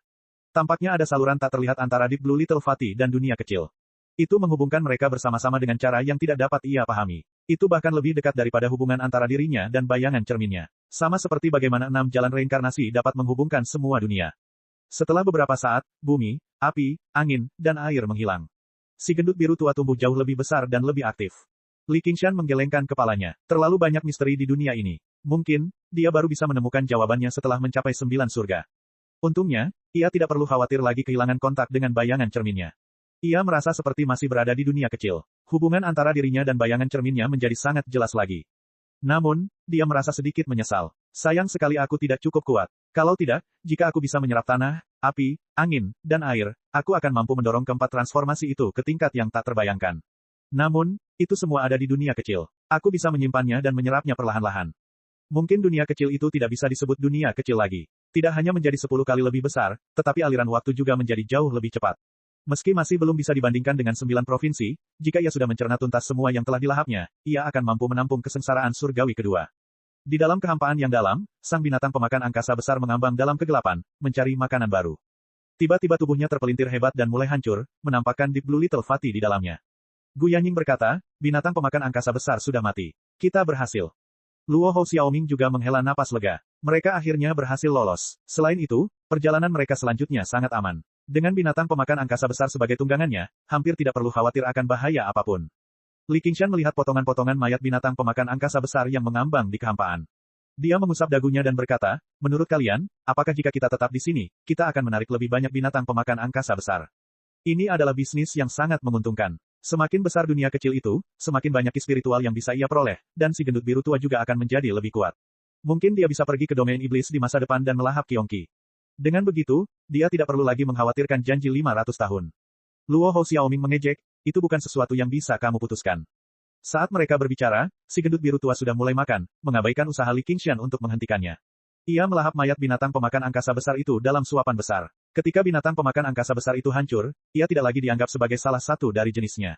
Tampaknya ada saluran tak terlihat antara Deep Blue Little Fatty dan dunia kecil. Itu menghubungkan mereka bersama-sama dengan cara yang tidak dapat ia pahami. Itu bahkan lebih dekat daripada hubungan antara dirinya dan bayangan cerminnya. Sama seperti bagaimana 6 jalan reinkarnasi dapat menghubungkan semua dunia. Setelah beberapa saat, bumi, api, angin, dan air menghilang. Si gendut biru tua tumbuh jauh lebih besar dan lebih aktif. Li Qingshan menggelengkan kepalanya. Terlalu banyak misteri di dunia ini. Mungkin, dia baru bisa menemukan jawabannya setelah mencapai 9 surga. Untungnya, ia tidak perlu khawatir lagi kehilangan kontak dengan bayangan cerminnya. Ia merasa seperti masih berada di dunia kecil. Hubungan antara dirinya dan bayangan cerminnya menjadi sangat jelas lagi. Namun, dia merasa sedikit menyesal. Sayang sekali aku tidak cukup kuat. Kalau tidak, jika aku bisa menyerap tanah, api, angin, dan air, aku akan mampu mendorong keempat transformasi itu ke tingkat yang tak terbayangkan. Namun, itu semua ada di dunia kecil. Aku bisa menyimpannya dan menyerapnya perlahan-lahan. Mungkin dunia kecil itu tidak bisa disebut dunia kecil lagi. Tidak hanya menjadi 10 kali lebih besar, tetapi aliran waktu juga menjadi jauh lebih cepat. Meski masih belum bisa dibandingkan dengan 9 provinsi, jika ia sudah mencerna tuntas semua yang telah dilahapnya, ia akan mampu menampung kesengsaraan surgawi kedua. Di dalam kehampaan yang dalam, sang binatang pemakan angkasa besar mengambang dalam kegelapan, mencari makanan baru. Tiba-tiba tubuhnya terpelintir hebat dan mulai hancur, menampakkan Deep Blue Little Fatty di dalamnya. Gu Yanying berkata, binatang pemakan angkasa besar sudah mati. Kita berhasil. Luo Hou Xiaoming juga menghela napas lega. Mereka akhirnya berhasil lolos. Selain itu, perjalanan mereka selanjutnya sangat aman. Dengan binatang pemakan angkasa besar sebagai tunggangannya, hampir tidak perlu khawatir akan bahaya apapun. Li Qingshan melihat potongan-potongan mayat binatang pemakan angkasa besar yang mengambang di kehampaan. Dia mengusap dagunya dan berkata, menurut kalian, apakah jika kita tetap di sini, kita akan menarik lebih banyak binatang pemakan angkasa besar? Ini adalah bisnis yang sangat menguntungkan. Semakin besar dunia kecil itu, semakin banyak ki spiritual yang bisa ia peroleh, dan si gendut biru tua juga akan menjadi lebih kuat. Mungkin dia bisa pergi ke domain iblis di masa depan dan melahap Qionqi. Dengan begitu, dia tidak perlu lagi mengkhawatirkan janji 500 tahun. Luo Hou Xiaoming mengejek, itu bukan sesuatu yang bisa kamu putuskan. Saat mereka berbicara, si gendut biru tua sudah mulai makan, mengabaikan usaha Li Qingshan untuk menghentikannya. Ia melahap mayat binatang pemakan angkasa besar itu dalam suapan besar. Ketika binatang pemakan angkasa besar itu hancur, ia tidak lagi dianggap sebagai salah satu dari jenisnya.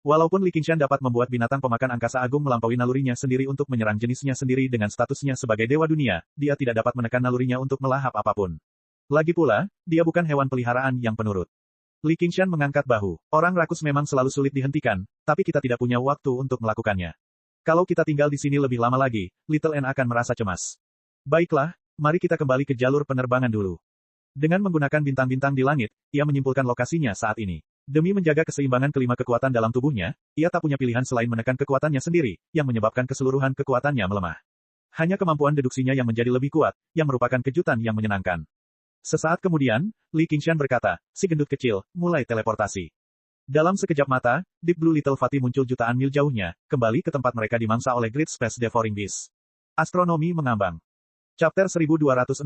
Walaupun Li Qingshan dapat membuat binatang pemakan angkasa agung melampaui nalurinya sendiri untuk menyerang jenisnya sendiri dengan statusnya sebagai dewa dunia, dia tidak dapat menekan nalurinya untuk melahap apapun. Lagi pula, dia bukan hewan peliharaan yang penurut. Li Qingshan mengangkat bahu. Orang rakus memang selalu sulit dihentikan, tapi kita tidak punya waktu untuk melakukannya. Kalau kita tinggal di sini lebih lama lagi, Little N akan merasa cemas. Baiklah, mari kita kembali ke jalur penerbangan dulu. Dengan menggunakan bintang-bintang di langit, ia menyimpulkan lokasinya saat ini. Demi menjaga keseimbangan kelima kekuatan dalam tubuhnya, ia tak punya pilihan selain menekan kekuatannya sendiri, yang menyebabkan keseluruhan kekuatannya melemah. Hanya kemampuan deduksinya yang menjadi lebih kuat, yang merupakan kejutan yang menyenangkan. Sesaat kemudian, Li Qingshan berkata, si gendut kecil, mulai teleportasi. Dalam sekejap mata, Deep Blue Little Fatty muncul jutaan mil jauhnya, kembali ke tempat mereka dimangsa oleh Great Space Devouring Beast. Astronomi mengambang. Chapter 1266.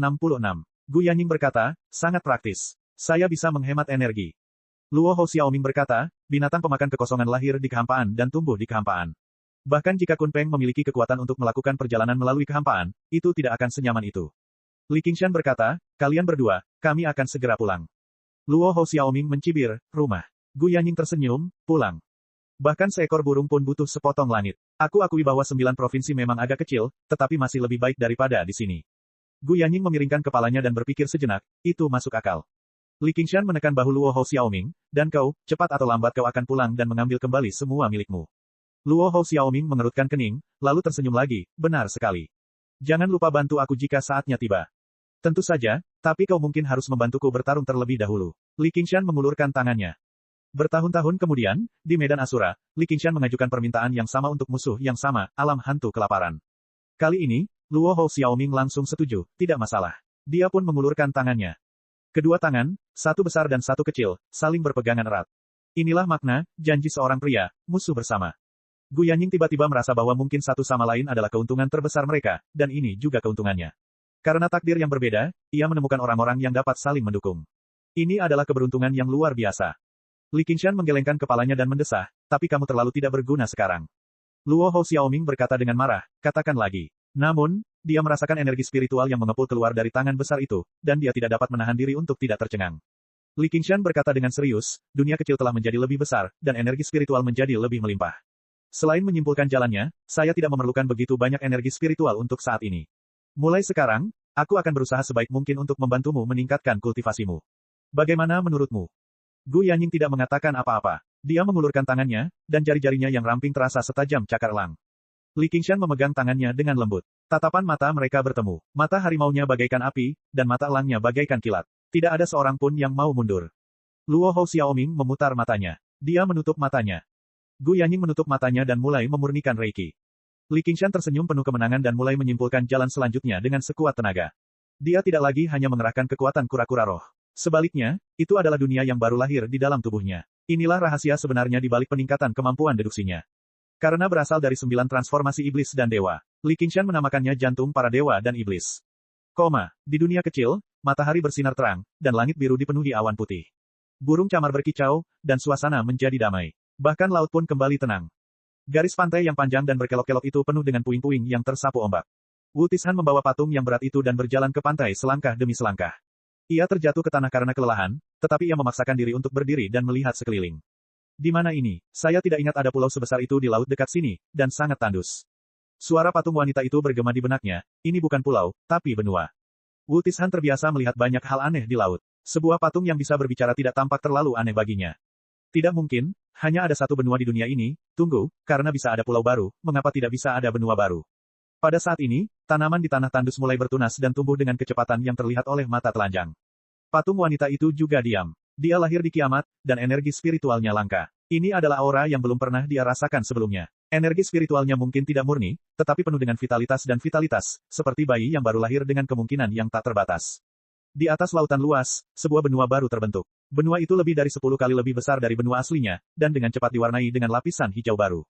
Gu Yanying berkata, sangat praktis. Saya bisa menghemat energi. Luo Hou Xiaoming berkata, binatang pemakan kekosongan lahir di kehampaan dan tumbuh di kehampaan. Bahkan jika Kun Peng memiliki kekuatan untuk melakukan perjalanan melalui kehampaan, itu tidak akan senyaman itu. Li Qingshan berkata, kalian berdua, kami akan segera pulang. Luo Hou Xiaoming mencibir, rumah. Gu Yanying tersenyum, pulang. Bahkan seekor burung pun butuh sepotong langit. Aku akui bahwa 9 provinsi memang agak kecil, tetapi masih lebih baik daripada di sini. Gu Yanying memiringkan kepalanya dan berpikir sejenak, itu masuk akal. Li Qingshan menekan bahu Luo Hou Xiaoming, dan kau, cepat atau lambat kau akan pulang dan mengambil kembali semua milikmu. Luo Hou Xiaoming mengerutkan kening, lalu tersenyum lagi, benar sekali. Jangan lupa bantu aku jika saatnya tiba. Tentu saja, tapi kau mungkin harus membantuku bertarung terlebih dahulu. Li Qingshan mengulurkan tangannya. Bertahun-tahun kemudian, di Medan Asura, Li Qingshan mengajukan permintaan yang sama untuk musuh yang sama, alam hantu kelaparan. Kali ini, Luo Hou Xiaoming langsung setuju, tidak masalah. Dia pun mengulurkan tangannya. Kedua tangan, satu besar dan satu kecil, saling berpegangan erat. Inilah makna, janji seorang pria, musuh bersama. Gu Yanying tiba-tiba merasa bahwa mungkin satu sama lain adalah keuntungan terbesar mereka, dan ini juga keuntungannya. Karena takdir yang berbeda, ia menemukan orang-orang yang dapat saling mendukung. Ini adalah keberuntungan yang luar biasa. Li Qingshan menggelengkan kepalanya dan mendesah, tapi kamu terlalu tidak berguna sekarang. Luo Hou Xiaoming berkata dengan marah, katakan lagi. Namun, dia merasakan energi spiritual yang mengepul keluar dari tangan besar itu, dan dia tidak dapat menahan diri untuk tidak tercengang. Li Qingshan berkata dengan serius, dunia kecil telah menjadi lebih besar, dan energi spiritual menjadi lebih melimpah. Selain menyimpulkan jalannya, saya tidak memerlukan begitu banyak energi spiritual untuk saat ini. Mulai sekarang, aku akan berusaha sebaik mungkin untuk membantumu meningkatkan kultivasimu. Bagaimana menurutmu? Gu Yanying tidak mengatakan apa-apa. Dia mengulurkan tangannya, dan jari-jarinya yang ramping terasa setajam cakar elang. Li Qingshan memegang tangannya dengan lembut. Tatapan mata mereka bertemu. Mata harimaunya bagaikan api, dan mata elangnya bagaikan kilat. Tidak ada seorang pun yang mau mundur. Luo Hou Xiaoming memutar matanya. Dia menutup matanya. Gu Yanying menutup matanya dan mulai memurnikan Reiki. Li Qingshan tersenyum penuh kemenangan dan mulai menyimpulkan jalan selanjutnya dengan sekuat tenaga. Dia tidak lagi hanya mengerahkan kekuatan kura-kura roh. Sebaliknya, itu adalah dunia yang baru lahir di dalam tubuhnya. Inilah rahasia sebenarnya di balik peningkatan kemampuan deduksinya. Karena berasal dari 9 transformasi iblis dan dewa, Li Qingshan menamakannya jantung para dewa dan iblis. Di dunia kecil, matahari bersinar terang, dan langit biru dipenuhi awan putih. Burung camar berkicau, dan suasana menjadi damai. Bahkan laut pun kembali tenang. Garis pantai yang panjang dan berkelok-kelok itu penuh dengan puing-puing yang tersapu ombak. Wu Tishan membawa patung yang berat itu dan berjalan ke pantai selangkah demi selangkah. Ia terjatuh ke tanah karena kelelahan, tetapi ia memaksakan diri untuk berdiri dan melihat sekeliling. Di mana ini? Saya tidak ingat ada pulau sebesar itu di laut dekat sini, dan sangat tandus. Suara patung wanita itu bergema di benaknya, ini bukan pulau, tapi benua. Wu Tishan terbiasa melihat banyak hal aneh di laut. Sebuah patung yang bisa berbicara tidak tampak terlalu aneh baginya. Tidak mungkin, hanya ada satu benua di dunia ini, tunggu, karena bisa ada pulau baru, mengapa tidak bisa ada benua baru? Pada saat ini, tanaman di tanah tandus mulai bertunas dan tumbuh dengan kecepatan yang terlihat oleh mata telanjang. Patung wanita itu juga diam. Dia lahir di kiamat, dan energi spiritualnya langka. Ini adalah aura yang belum pernah dia rasakan sebelumnya. Energi spiritualnya mungkin tidak murni, tetapi penuh dengan vitalitas dan vitalitas, seperti bayi yang baru lahir dengan kemungkinan yang tak terbatas. Di atas lautan luas, sebuah benua baru terbentuk. Benua itu lebih dari 10 kali lebih besar dari benua aslinya, dan dengan cepat diwarnai dengan lapisan hijau baru.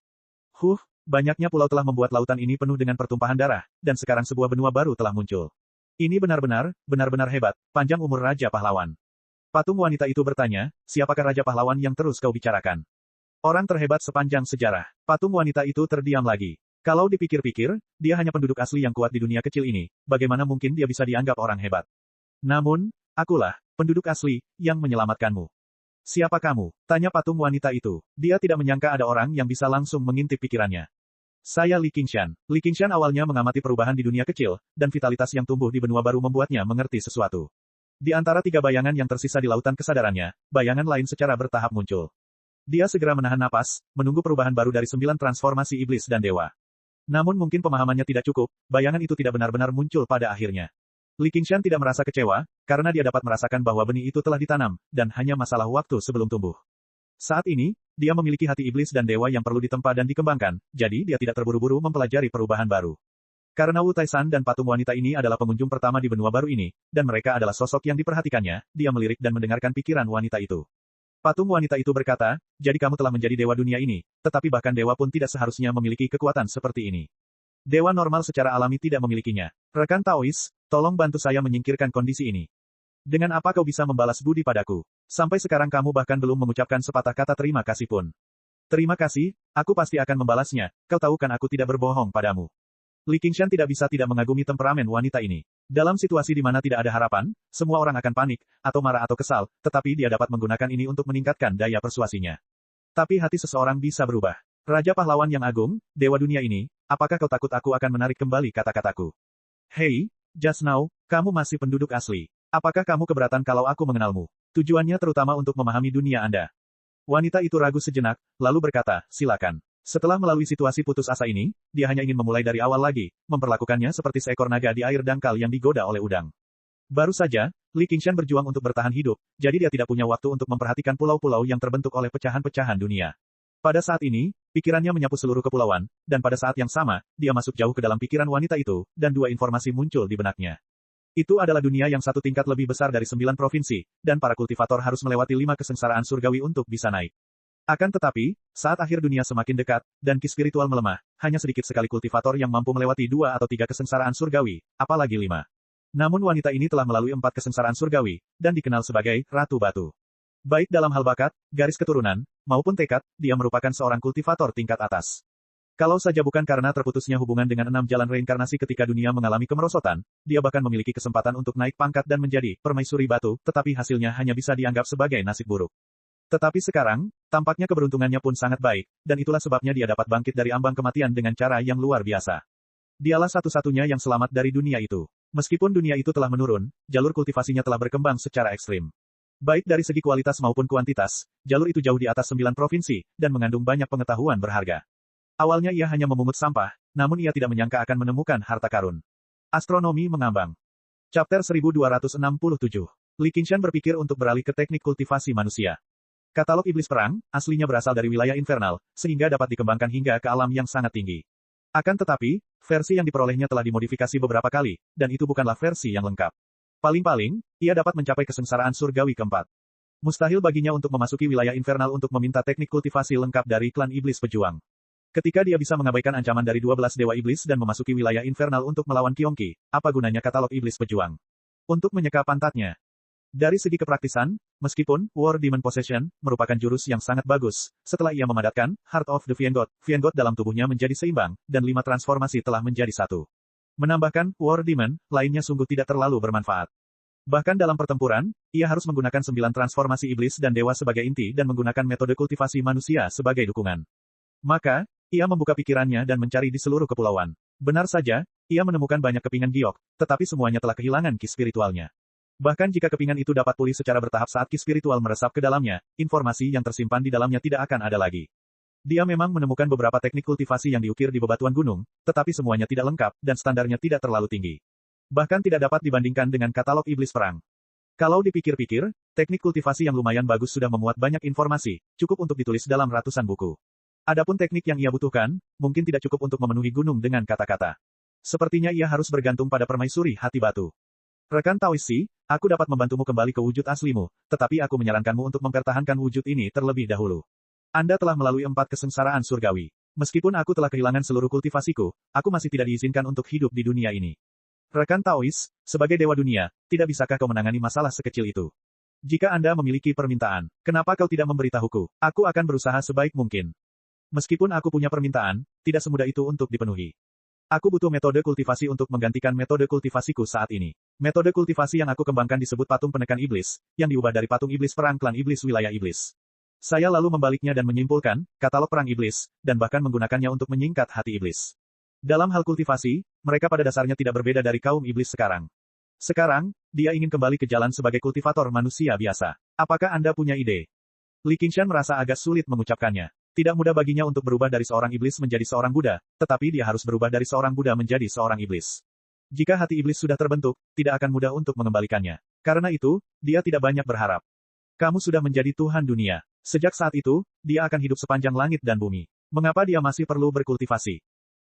Banyaknya pulau telah membuat lautan ini penuh dengan pertumpahan darah, dan sekarang sebuah benua baru telah muncul. Ini benar-benar hebat, panjang umur Raja Pahlawan. Patung wanita itu bertanya, siapakah Raja Pahlawan yang terus kau bicarakan? Orang terhebat sepanjang sejarah. Patung wanita itu terdiam lagi. Kalau dipikir-pikir, dia hanya penduduk asli yang kuat di dunia kecil ini, bagaimana mungkin dia bisa dianggap orang hebat? Namun, akulah, penduduk asli, yang menyelamatkanmu. Siapa kamu? Tanya patung wanita itu. Dia tidak menyangka ada orang yang bisa langsung mengintip pikirannya. Saya Li Qingshan. Li Qingshan awalnya mengamati perubahan di dunia kecil, dan vitalitas yang tumbuh di benua baru membuatnya mengerti sesuatu. Di antara 3 bayangan yang tersisa di lautan kesadarannya, bayangan lain secara bertahap muncul. Dia segera menahan napas, menunggu perubahan baru dari 9 transformasi iblis dan dewa. Namun mungkin pemahamannya tidak cukup, bayangan itu tidak benar-benar muncul pada akhirnya. Li Qingshan tidak merasa kecewa, karena dia dapat merasakan bahwa benih itu telah ditanam, dan hanya masalah waktu sebelum tumbuh. Saat ini, dia memiliki hati iblis dan dewa yang perlu ditempa dan dikembangkan, jadi dia tidak terburu-buru mempelajari perubahan baru. Karena Wu Taishan dan patung wanita ini adalah pengunjung pertama di benua baru ini, dan mereka adalah sosok yang diperhatikannya, dia melirik dan mendengarkan pikiran wanita itu. Patung wanita itu berkata, jadi kamu telah menjadi dewa dunia ini, tetapi bahkan dewa pun tidak seharusnya memiliki kekuatan seperti ini. Dewa normal secara alami tidak memilikinya. Rekan Taois, tolong bantu saya menyingkirkan kondisi ini. Dengan apa kau bisa membalas budi padaku? Sampai sekarang kamu bahkan belum mengucapkan sepatah kata terima kasih pun. Terima kasih, aku pasti akan membalasnya, kau tahu kan aku tidak berbohong padamu. Li Qingshan tidak bisa tidak mengagumi temperamen wanita ini. Dalam situasi di mana tidak ada harapan, semua orang akan panik, atau marah atau kesal, tetapi dia dapat menggunakan ini untuk meningkatkan daya persuasinya. Tapi hati seseorang bisa berubah. Raja Pahlawan yang agung, dewa dunia ini, apakah kau takut aku akan menarik kembali kata-kataku? Hei, just now, kamu masih penduduk asli. Apakah kamu keberatan kalau aku mengenalmu? Tujuannya terutama untuk memahami dunia Anda. Wanita itu ragu sejenak, lalu berkata, silakan. Setelah melalui situasi putus asa ini, dia hanya ingin memulai dari awal lagi, memperlakukannya seperti seekor naga di air dangkal yang digoda oleh udang. Baru saja, Li Qingshan berjuang untuk bertahan hidup, jadi dia tidak punya waktu untuk memperhatikan pulau-pulau yang terbentuk oleh pecahan-pecahan dunia. Pada saat ini, pikirannya menyapu seluruh kepulauan, dan pada saat yang sama, dia masuk jauh ke dalam pikiran wanita itu, dan 2 informasi muncul di benaknya. Itu adalah dunia yang 1 tingkat lebih besar dari 9 provinsi, dan para kultivator harus melewati 5 kesengsaraan surgawi untuk bisa naik. Akan tetapi, saat akhir dunia semakin dekat, dan ki spiritual melemah, hanya sedikit sekali kultivator yang mampu melewati 2 atau 3 kesengsaraan surgawi, apalagi 5. Namun wanita ini telah melalui 4 kesengsaraan surgawi, dan dikenal sebagai Ratu Batu. Baik dalam hal bakat, garis keturunan, maupun tekad, dia merupakan seorang kultivator tingkat atas. Kalau saja bukan karena terputusnya hubungan dengan 6 jalan reinkarnasi ketika dunia mengalami kemerosotan, dia bahkan memiliki kesempatan untuk naik pangkat dan menjadi permaisuri batu, tetapi hasilnya hanya bisa dianggap sebagai nasib buruk. Tetapi sekarang, tampaknya keberuntungannya pun sangat baik, dan itulah sebabnya dia dapat bangkit dari ambang kematian dengan cara yang luar biasa. Dialah satu-satunya yang selamat dari dunia itu. Meskipun dunia itu telah menurun, jalur kultivasinya telah berkembang secara ekstrim. Baik dari segi kualitas maupun kuantitas, jalur itu jauh di atas 9 provinsi, dan mengandung banyak pengetahuan berharga. Awalnya ia hanya memungut sampah, namun ia tidak menyangka akan menemukan harta karun. Astronomi mengambang. Chapter 1267. Li Qingshan berpikir untuk beralih ke teknik kultivasi manusia. Katalog iblis perang, aslinya berasal dari wilayah infernal, sehingga dapat dikembangkan hingga ke alam yang sangat tinggi. Akan tetapi, versi yang diperolehnya telah dimodifikasi beberapa kali, dan itu bukanlah versi yang lengkap. Paling-paling, ia dapat mencapai kesengsaraan surgawi keempat. Mustahil baginya untuk memasuki wilayah infernal untuk meminta teknik kultivasi lengkap dari klan iblis pejuang. Ketika dia bisa mengabaikan ancaman dari 12 dewa iblis dan memasuki wilayah infernal untuk melawan Kyongki, apa gunanya katalog iblis pejuang? Untuk menyeka pantatnya. Dari segi kepraktisan, meskipun War Demon Possession merupakan jurus yang sangat bagus, setelah ia memadatkan Heart of the Fiend God dalam tubuhnya menjadi seimbang, dan 5 transformasi telah menjadi 1. Menambahkan, War Demon, lainnya sungguh tidak terlalu bermanfaat. Bahkan dalam pertempuran, ia harus menggunakan 9 transformasi iblis dan dewa sebagai inti dan menggunakan metode kultivasi manusia sebagai dukungan. Maka, ia membuka pikirannya dan mencari di seluruh kepulauan. Benar saja, ia menemukan banyak kepingan giok, tetapi semuanya telah kehilangan ki spiritualnya. Bahkan jika kepingan itu dapat pulih secara bertahap saat ki spiritual meresap ke dalamnya, informasi yang tersimpan di dalamnya tidak akan ada lagi. Dia memang menemukan beberapa teknik kultivasi yang diukir di bebatuan gunung, tetapi semuanya tidak lengkap, dan standarnya tidak terlalu tinggi. Bahkan tidak dapat dibandingkan dengan katalog iblis perang. Kalau dipikir-pikir, teknik kultivasi yang lumayan bagus sudah memuat banyak informasi, cukup untuk ditulis dalam ratusan buku. Adapun teknik yang ia butuhkan, mungkin tidak cukup untuk memenuhi gunung dengan kata-kata. Sepertinya ia harus bergantung pada permaisuri hati batu. Rekan Taoishi, aku dapat membantumu kembali ke wujud aslimu, tetapi aku menyarankanmu untuk mempertahankan wujud ini terlebih dahulu. Anda telah melalui 4 kesengsaraan surgawi. Meskipun aku telah kehilangan seluruh kultivasiku, aku masih tidak diizinkan untuk hidup di dunia ini. Rekan Taois, sebagai dewa dunia, tidak bisakah kau menangani masalah sekecil itu? Jika Anda memiliki permintaan, kenapa kau tidak memberitahuku? Aku akan berusaha sebaik mungkin. Meskipun aku punya permintaan, tidak semudah itu untuk dipenuhi. Aku butuh metode kultivasi untuk menggantikan metode kultivasiku saat ini. Metode kultivasi yang aku kembangkan disebut patung penekan iblis, yang diubah dari patung iblis perang klan iblis wilayah iblis. Saya lalu membaliknya dan menyimpulkan, katalog perang iblis, dan bahkan menggunakannya untuk menyingkat hati iblis. Dalam hal kultivasi, mereka pada dasarnya tidak berbeda dari kaum iblis sekarang. Sekarang, dia ingin kembali ke jalan sebagai kultivator manusia biasa. Apakah Anda punya ide? Li Qingshan merasa agak sulit mengucapkannya. Tidak mudah baginya untuk berubah dari seorang iblis menjadi seorang Buddha, tetapi dia harus berubah dari seorang Buddha menjadi seorang iblis. Jika hati iblis sudah terbentuk, tidak akan mudah untuk mengembalikannya. Karena itu, dia tidak banyak berharap. Kamu sudah menjadi Tuhan dunia. Sejak saat itu, dia akan hidup sepanjang langit dan bumi. Mengapa dia masih perlu berkultivasi?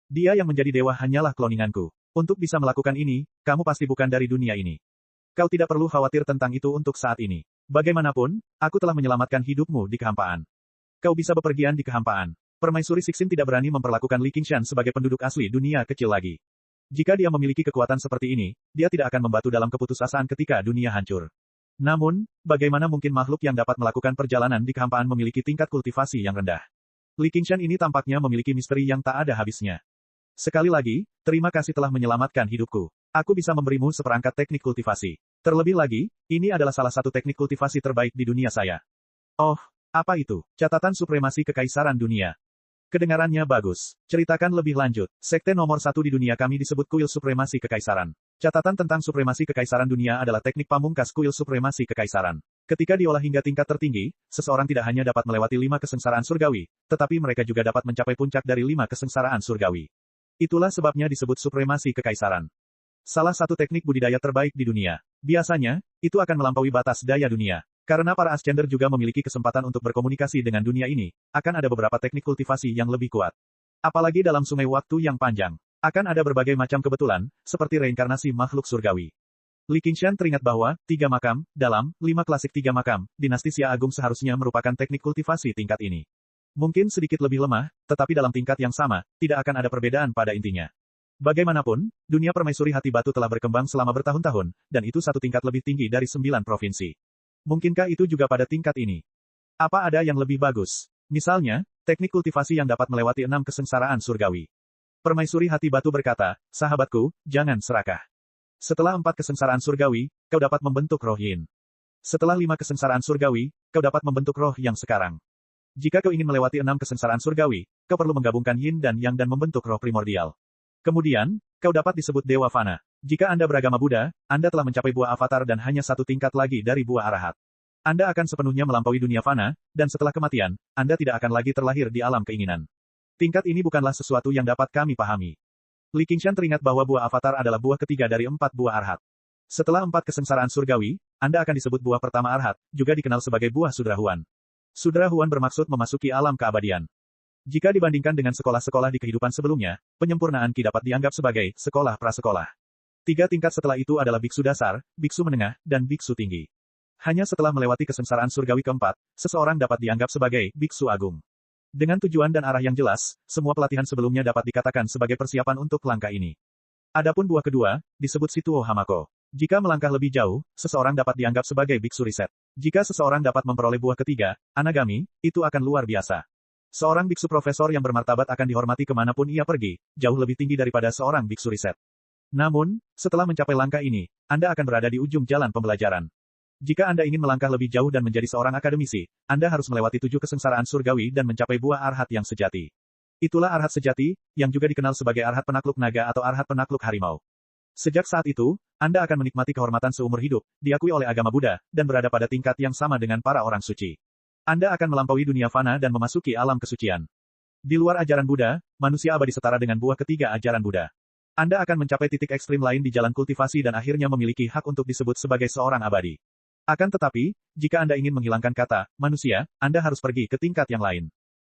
Dia yang menjadi dewa hanyalah kloninganku. Untuk bisa melakukan ini, kamu pasti bukan dari dunia ini. Kau tidak perlu khawatir tentang itu untuk saat ini. Bagaimanapun, aku telah menyelamatkan hidupmu di kehampaan. Kau bisa bepergian di kehampaan. Permaisuri Sixin tidak berani memperlakukan Li Qingshan sebagai penduduk asli dunia kecil lagi. Jika dia memiliki kekuatan seperti ini, dia tidak akan membantu dalam keputusasaan ketika dunia hancur. Namun, bagaimana mungkin makhluk yang dapat melakukan perjalanan di kehampaan memiliki tingkat kultivasi yang rendah? Li Qingshan ini tampaknya memiliki misteri yang tak ada habisnya. Sekali lagi, terima kasih telah menyelamatkan hidupku. Aku bisa memberimu seperangkat teknik kultivasi. Terlebih lagi, ini adalah salah satu teknik kultivasi terbaik di dunia saya. Oh, apa itu? Catatan supremasi kekaisaran dunia. Kedengarannya bagus. Ceritakan lebih lanjut. Sekte nomor 1 di dunia kami disebut kuil supremasi kekaisaran. Catatan tentang supremasi kekaisaran dunia adalah teknik pamungkas kuil supremasi kekaisaran. Ketika diolah hingga tingkat tertinggi, seseorang tidak hanya dapat melewati 5 kesengsaraan surgawi, tetapi mereka juga dapat mencapai puncak dari 5 kesengsaraan surgawi. Itulah sebabnya disebut supremasi kekaisaran. Salah satu teknik budidaya terbaik di dunia. Biasanya, itu akan melampaui batas daya dunia. Karena para ascender juga memiliki kesempatan untuk berkomunikasi dengan dunia ini, akan ada beberapa teknik kultivasi yang lebih kuat. Apalagi dalam sungai waktu yang panjang. Akan ada berbagai macam kebetulan, seperti reinkarnasi makhluk surgawi. Li Qingshan teringat bahwa, 3 makam, dalam 5 klasik 3 makam, dinasti Xia Agung seharusnya merupakan teknik kultivasi tingkat ini. Mungkin sedikit lebih lemah, tetapi dalam tingkat yang sama, tidak akan ada perbedaan pada intinya. Bagaimanapun, dunia permaisuri hati batu telah berkembang selama bertahun-tahun, dan itu satu tingkat lebih tinggi dari 9 provinsi. Mungkinkah itu juga pada tingkat ini? Apa ada yang lebih bagus? Misalnya, teknik kultivasi yang dapat melewati 6 kesengsaraan surgawi. Permaisuri hati batu berkata, sahabatku, jangan serakah. Setelah 4 kesengsaraan surgawi, kau dapat membentuk roh yin. Setelah 5 kesengsaraan surgawi, kau dapat membentuk roh yang sekarang. Jika kau ingin melewati 6 kesengsaraan surgawi, kau perlu menggabungkan yin dan yang dan membentuk roh primordial. Kemudian, kau dapat disebut Dewa Fana. Jika Anda beragama Buddha, Anda telah mencapai buah avatar dan hanya satu tingkat lagi dari buah arahat. Anda akan sepenuhnya melampaui dunia fana, dan setelah kematian, Anda tidak akan lagi terlahir di alam keinginan. Tingkat ini bukanlah sesuatu yang dapat kami pahami. Li Qingshan teringat bahwa buah avatar adalah buah ketiga dari 4 buah arhat. Setelah 4 kesengsaraan surgawi, Anda akan disebut buah pertama arhat, juga dikenal sebagai buah Sudra Huan. Sudra Huan bermaksud memasuki alam keabadian. Jika dibandingkan dengan sekolah-sekolah di kehidupan sebelumnya, penyempurnaan Ki dapat dianggap sebagai sekolah prasekolah. 3 tingkat setelah itu adalah biksu dasar, biksu menengah, dan biksu tinggi. Hanya setelah melewati kesengsaraan surgawi keempat, seseorang dapat dianggap sebagai biksu agung. Dengan tujuan dan arah yang jelas, semua pelatihan sebelumnya dapat dikatakan sebagai persiapan untuk langkah ini. Adapun buah kedua, disebut Situo Hamako. Jika melangkah lebih jauh, seseorang dapat dianggap sebagai biksu riset. Jika seseorang dapat memperoleh buah ketiga, Anagami, itu akan luar biasa. Seorang biksu profesor yang bermartabat akan dihormati kemanapun ia pergi, jauh lebih tinggi daripada seorang biksu riset. Namun, setelah mencapai langkah ini, Anda akan berada di ujung jalan pembelajaran. Jika Anda ingin melangkah lebih jauh dan menjadi seorang akademisi, Anda harus melewati 7 kesengsaraan surgawi dan mencapai buah arhat yang sejati. Itulah arhat sejati, yang juga dikenal sebagai arhat penakluk naga atau arhat penakluk harimau. Sejak saat itu, Anda akan menikmati kehormatan seumur hidup, diakui oleh agama Buddha, dan berada pada tingkat yang sama dengan para orang suci. Anda akan melampaui dunia fana dan memasuki alam kesucian. Di luar ajaran Buddha, manusia abadi setara dengan buah ketiga ajaran Buddha. Anda akan mencapai titik ekstrim lain di jalan kultivasi dan akhirnya memiliki hak untuk disebut sebagai seorang abadi. Akan tetapi, jika Anda ingin menghilangkan kata manusia, Anda harus pergi ke tingkat yang lain.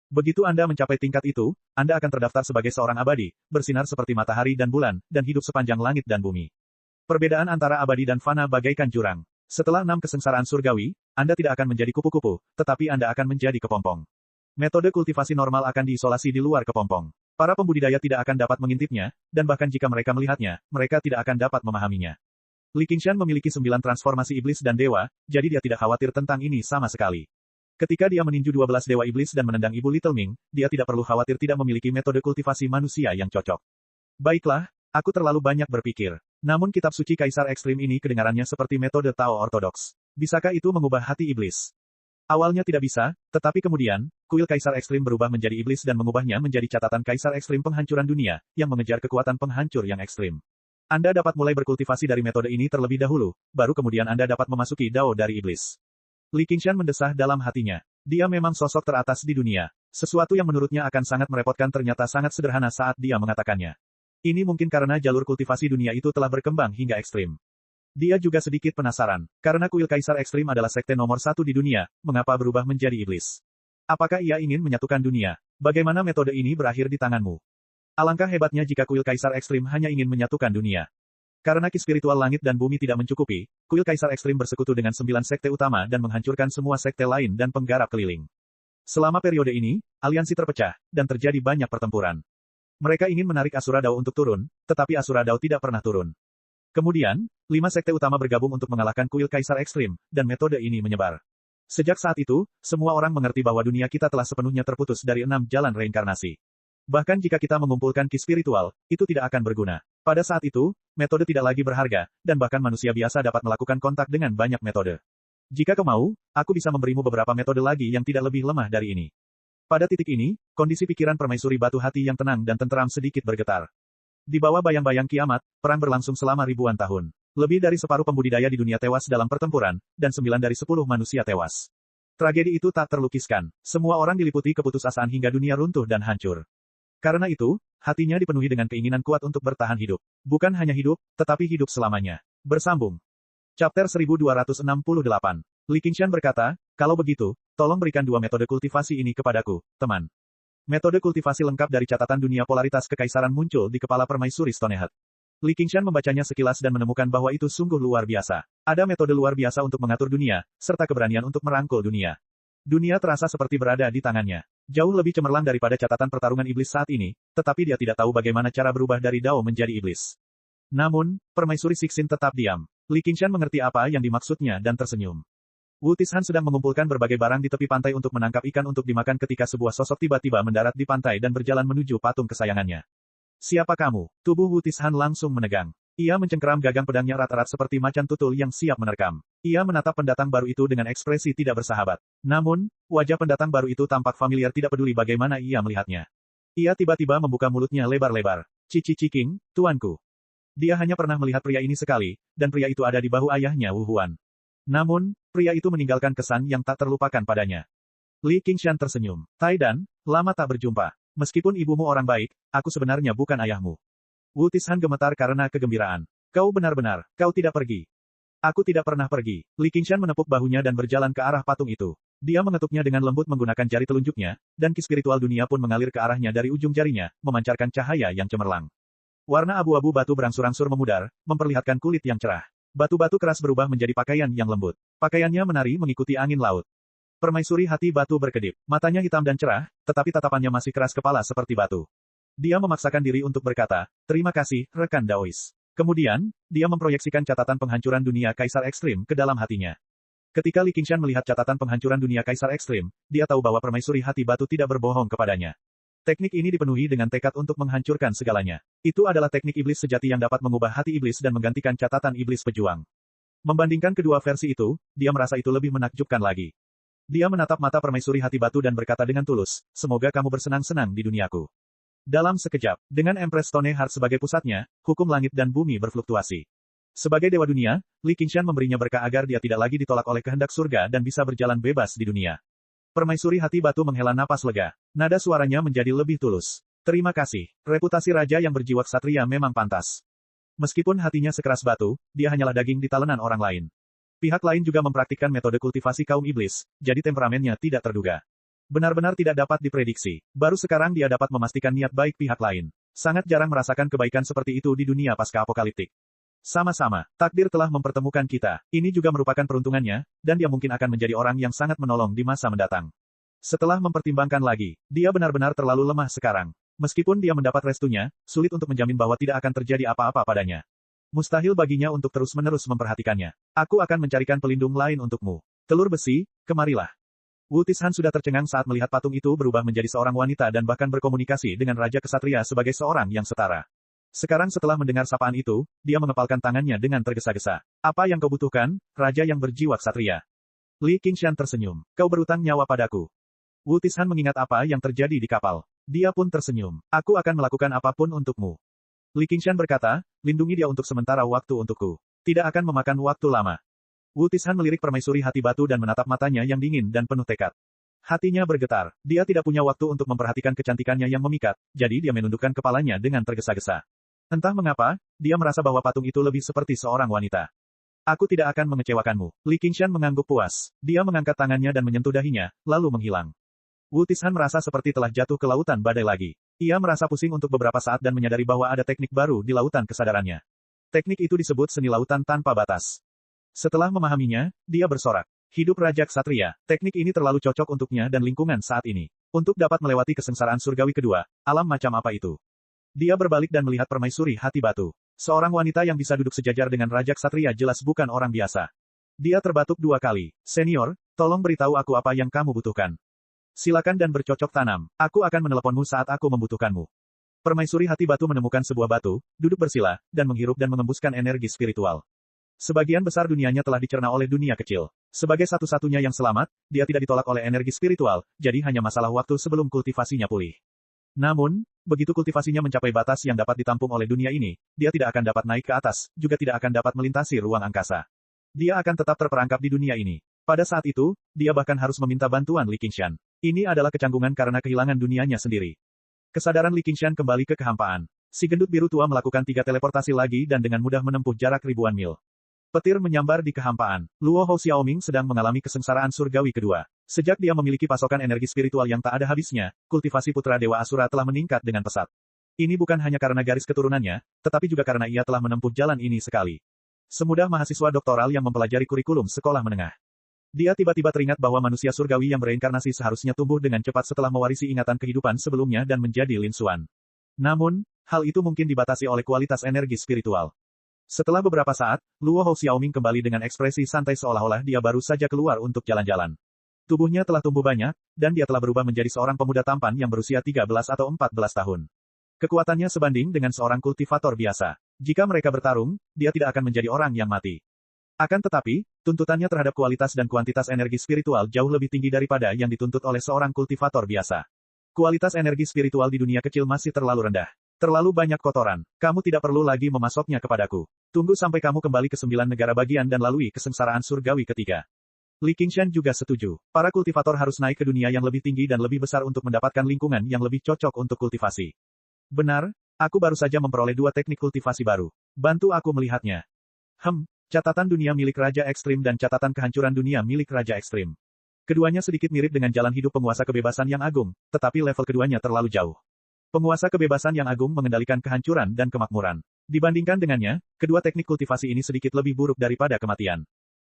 Begitu Anda mencapai tingkat itu, Anda akan terdaftar sebagai seorang abadi, bersinar seperti matahari dan bulan, dan hidup sepanjang langit dan bumi. Perbedaan antara abadi dan fana bagaikan jurang. Setelah 6 kesengsaraan surgawi, Anda tidak akan menjadi kupu-kupu, tetapi Anda akan menjadi kepompong. Metode kultivasi normal akan diisolasi di luar kepompong. Para pembudidaya tidak akan dapat mengintipnya, dan bahkan jika mereka melihatnya, mereka tidak akan dapat memahaminya. Li Qingshan memiliki 9 transformasi iblis dan dewa, jadi dia tidak khawatir tentang ini sama sekali. Ketika dia meninju 12 dewa iblis dan menendang Ibu Little Ming, dia tidak perlu khawatir tidak memiliki metode kultivasi manusia yang cocok. Baiklah, aku terlalu banyak berpikir. Namun kitab suci Kaisar Ekstrim ini kedengarannya seperti metode Tao ortodoks. Bisakah itu mengubah hati iblis? Awalnya tidak bisa, tetapi kemudian, kuil Kaisar Ekstrim berubah menjadi iblis dan mengubahnya menjadi catatan Kaisar Ekstrim penghancuran dunia, yang mengejar kekuatan penghancur yang ekstrim. Anda dapat mulai berkultivasi dari metode ini terlebih dahulu, baru kemudian Anda dapat memasuki Dao dari iblis. Li Qingshan mendesah dalam hatinya. Dia memang sosok teratas di dunia. Sesuatu yang menurutnya akan sangat merepotkan ternyata sangat sederhana saat dia mengatakannya. Ini mungkin karena jalur kultivasi dunia itu telah berkembang hingga ekstrim. Dia juga sedikit penasaran, karena kuil Kaisar Ekstrim adalah sekte nomor 1 di dunia, mengapa berubah menjadi iblis? Apakah ia ingin menyatukan dunia? Bagaimana metode ini berakhir di tanganmu? Alangkah hebatnya jika kuil Kaisar Ekstrim hanya ingin menyatukan dunia. Karena ki spiritual langit dan bumi tidak mencukupi, kuil Kaisar Ekstrim bersekutu dengan 9 sekte utama dan menghancurkan semua sekte lain dan penggarap keliling. Selama periode ini, aliansi terpecah, dan terjadi banyak pertempuran. Mereka ingin menarik Asura Dao untuk turun, tetapi Asura Dao tidak pernah turun. Kemudian, 5 sekte utama bergabung untuk mengalahkan kuil Kaisar Ekstrim, dan metode ini menyebar. Sejak saat itu, semua orang mengerti bahwa dunia kita telah sepenuhnya terputus dari 6 jalan reinkarnasi. Bahkan jika kita mengumpulkan ki spiritual, itu tidak akan berguna. Pada saat itu, metode tidak lagi berharga, dan bahkan manusia biasa dapat melakukan kontak dengan banyak metode. Jika kau mau, aku bisa memberimu beberapa metode lagi yang tidak lebih lemah dari ini. Pada titik ini, kondisi pikiran permaisuri batu hati yang tenang dan tenteram sedikit bergetar. Di bawah bayang-bayang kiamat, perang berlangsung selama ribuan tahun. Lebih dari separuh pembudidaya di dunia tewas dalam pertempuran, dan 9 dari 10 manusia tewas. Tragedi itu tak terlukiskan. Semua orang diliputi keputusasaan hingga dunia runtuh dan hancur. Karena itu, hatinya dipenuhi dengan keinginan kuat untuk bertahan hidup. Bukan hanya hidup, tetapi hidup selamanya. Bersambung. Chapter 1268. Li Qingshan berkata, kalau begitu, tolong berikan 2 metode kultivasi ini kepadaku, teman. Metode kultivasi lengkap dari catatan dunia polaritas kekaisaran muncul di kepala permaisuri Stonehead. Li Qingshan membacanya sekilas dan menemukan bahwa itu sungguh luar biasa. Ada metode luar biasa untuk mengatur dunia, serta keberanian untuk merangkul dunia. Dunia terasa seperti berada di tangannya. Jauh lebih cemerlang daripada catatan pertarungan iblis saat ini, tetapi dia tidak tahu bagaimana cara berubah dari Dao menjadi iblis. Namun, permaisuri Sixin tetap diam. Li Qingshan mengerti apa yang dimaksudnya dan tersenyum. Wu Tishan sedang mengumpulkan berbagai barang di tepi pantai untuk menangkap ikan untuk dimakan ketika sebuah sosok tiba-tiba mendarat di pantai dan berjalan menuju patung kesayangannya. Siapa kamu? Tubuh Wu Tishan langsung menegang. Ia mencengkeram gagang pedangnya erat-erat seperti macan tutul yang siap menerkam. Ia menatap pendatang baru itu dengan ekspresi tidak bersahabat. Namun, wajah pendatang baru itu tampak familiar tidak peduli bagaimana ia melihatnya. Ia tiba-tiba membuka mulutnya lebar-lebar. Cici Ciking, tuanku. Dia hanya pernah melihat pria ini sekali, dan pria itu ada di bahu ayahnya Wu Huan. Namun, pria itu meninggalkan kesan yang tak terlupakan padanya. Li Qingshan tersenyum. Taidan, lama tak berjumpa. Meskipun ibumu orang baik, aku sebenarnya bukan ayahmu. Wu Tishan gemetar karena kegembiraan. Kau benar-benar, kau tidak pergi. Aku tidak pernah pergi. Li Qingshan menepuk bahunya dan berjalan ke arah patung itu. Dia mengetuknya dengan lembut menggunakan jari telunjuknya, dan ki spiritual dunia pun mengalir ke arahnya dari ujung jarinya, memancarkan cahaya yang cemerlang. Warna abu-abu batu berangsur-angsur memudar, memperlihatkan kulit yang cerah. Batu-batu keras berubah menjadi pakaian yang lembut. Pakaiannya menari mengikuti angin laut. Permaisuri hati batu berkedip. Matanya hitam dan cerah, tetapi tatapannya masih keras kepala seperti batu. Dia memaksakan diri untuk berkata, terima kasih, rekan Daois. Kemudian, dia memproyeksikan catatan penghancuran dunia Kaisar Ekstrim ke dalam hatinya. Ketika Li Qingshan melihat catatan penghancuran dunia Kaisar Ekstrim, dia tahu bahwa permaisuri hati batu tidak berbohong kepadanya. Teknik ini dipenuhi dengan tekad untuk menghancurkan segalanya. Itu adalah teknik iblis sejati yang dapat mengubah hati iblis dan menggantikan catatan iblis pejuang. Membandingkan kedua versi itu, dia merasa itu lebih menakjubkan lagi. Dia menatap mata permaisuri hati batu dan berkata dengan tulus, semoga kamu bersenang-senang di duniaku. Dalam sekejap, dengan Empress Stoneheart sebagai pusatnya, hukum langit dan bumi berfluktuasi. Sebagai dewa dunia, Li Qingshan memberinya berkah agar dia tidak lagi ditolak oleh kehendak surga dan bisa berjalan bebas di dunia. Permaisuri hati batu menghela napas lega. Nada suaranya menjadi lebih tulus. Terima kasih. Reputasi raja yang berjiwa ksatria memang pantas. Meskipun hatinya sekeras batu, dia hanyalah daging di talenan orang lain. Pihak lain juga mempraktikkan metode kultivasi kaum iblis, jadi temperamennya tidak terduga. Benar-benar tidak dapat diprediksi. Baru sekarang dia dapat memastikan niat baik pihak lain. Sangat jarang merasakan kebaikan seperti itu di dunia pasca apokaliptik. Sama-sama, takdir telah mempertemukan kita. Ini juga merupakan peruntungannya, dan dia mungkin akan menjadi orang yang sangat menolong di masa mendatang. Setelah mempertimbangkan lagi, dia benar-benar terlalu lemah sekarang. Meskipun dia mendapat restunya, sulit untuk menjamin bahwa tidak akan terjadi apa-apa padanya. Mustahil baginya untuk terus-menerus memperhatikannya. Aku akan mencarikan pelindung lain untukmu. Telur besi, kemarilah. Wu Tishan sudah tercengang saat melihat patung itu berubah menjadi seorang wanita dan bahkan berkomunikasi dengan Raja Kesatria sebagai seorang yang setara. Sekarang setelah mendengar sapaan itu, dia mengepalkan tangannya dengan tergesa-gesa. Apa yang kau butuhkan, Raja yang berjiwa ksatria? Li Qingshan tersenyum. Kau berutang nyawa padaku. Wu Tishan mengingat apa yang terjadi di kapal. Dia pun tersenyum. Aku akan melakukan apapun untukmu. Li Qingshan berkata, lindungi dia untuk sementara waktu untukku. Tidak akan memakan waktu lama. Wu Tishan melirik permaisuri hati batu dan menatap matanya yang dingin dan penuh tekad. Hatinya bergetar. Dia tidak punya waktu untuk memperhatikan kecantikannya yang memikat, jadi dia menundukkan kepalanya dengan tergesa-gesa. Entah mengapa, dia merasa bahwa patung itu lebih seperti seorang wanita. Aku tidak akan mengecewakanmu. Li Qingshan mengangguk puas. Dia mengangkat tangannya dan menyentuh dahinya, lalu menghilang. Wu Tishan merasa seperti telah jatuh ke lautan badai lagi. Ia merasa pusing untuk beberapa saat dan menyadari bahwa ada teknik baru di lautan kesadarannya. Teknik itu disebut seni lautan tanpa batas. Setelah memahaminya, dia bersorak. Hidup Raja Ksatria, teknik ini terlalu cocok untuknya dan lingkungan saat ini. Untuk dapat melewati kesengsaraan surgawi kedua, alam macam apa itu? Dia berbalik dan melihat permaisuri hati batu. Seorang wanita yang bisa duduk sejajar dengan Raja Ksatria jelas bukan orang biasa. Dia terbatuk 2 kali. Senior, tolong beritahu aku apa yang kamu butuhkan. Silakan dan bercocok tanam. Aku akan meneleponmu saat aku membutuhkanmu. Permaisuri hati batu menemukan sebuah batu, duduk bersila, dan menghirup dan mengembuskan energi spiritual. Sebagian besar dunianya telah dicerna oleh dunia kecil. Sebagai satu-satunya yang selamat, dia tidak ditolak oleh energi spiritual, jadi hanya masalah waktu sebelum kultivasinya pulih. Namun, begitu kultivasinya mencapai batas yang dapat ditampung oleh dunia ini, dia tidak akan dapat naik ke atas, juga tidak akan dapat melintasi ruang angkasa. Dia akan tetap terperangkap di dunia ini. Pada saat itu, dia bahkan harus meminta bantuan Li Qingshan. Ini adalah kecanggungan karena kehilangan dunianya sendiri. Kesadaran Li Qingshan kembali ke kehampaan. Si gendut biru tua melakukan 3 teleportasi lagi dan dengan mudah menempuh jarak ribuan mil. Petir menyambar di kehampaan. Luo Hou Xiaoming sedang mengalami kesengsaraan surgawi kedua. Sejak dia memiliki pasokan energi spiritual yang tak ada habisnya, kultivasi putra Dewa Asura telah meningkat dengan pesat. Ini bukan hanya karena garis keturunannya, tetapi juga karena ia telah menempuh jalan ini sekali. Semudah mahasiswa doktoral yang mempelajari kurikulum sekolah menengah. Dia tiba-tiba teringat bahwa manusia surgawi yang bereinkarnasi seharusnya tumbuh dengan cepat setelah mewarisi ingatan kehidupan sebelumnya dan menjadi Lin Xuan. Namun, hal itu mungkin dibatasi oleh kualitas energi spiritual. Setelah beberapa saat, Luo Hou Xiaoming kembali dengan ekspresi santai seolah-olah dia baru saja keluar untuk jalan-jalan. Tubuhnya telah tumbuh banyak, dan dia telah berubah menjadi seorang pemuda tampan yang berusia 13 atau 14 tahun. Kekuatannya sebanding dengan seorang kultivator biasa. Jika mereka bertarung, dia tidak akan menjadi orang yang mati. Akan tetapi, tuntutannya terhadap kualitas dan kuantitas energi spiritual jauh lebih tinggi daripada yang dituntut oleh seorang kultivator biasa. Kualitas energi spiritual di dunia kecil masih terlalu rendah. Terlalu banyak kotoran. Kamu tidak perlu lagi memasoknya kepadaku. Tunggu sampai kamu kembali ke 9 negara bagian dan lalui kesengsaraan surgawi ketiga. Li Qingshan juga setuju. Para kultivator harus naik ke dunia yang lebih tinggi dan lebih besar untuk mendapatkan lingkungan yang lebih cocok untuk kultivasi. Benar, aku baru saja memperoleh 2 teknik kultivasi baru. Bantu aku melihatnya. Catatan dunia milik Raja Ekstrim dan catatan kehancuran dunia milik Raja Ekstrim. Keduanya sedikit mirip dengan jalan hidup penguasa kebebasan yang agung, tetapi level keduanya terlalu jauh. Penguasa kebebasan yang agung mengendalikan kehancuran dan kemakmuran. Dibandingkan dengannya, kedua teknik kultivasi ini sedikit lebih buruk daripada kematian.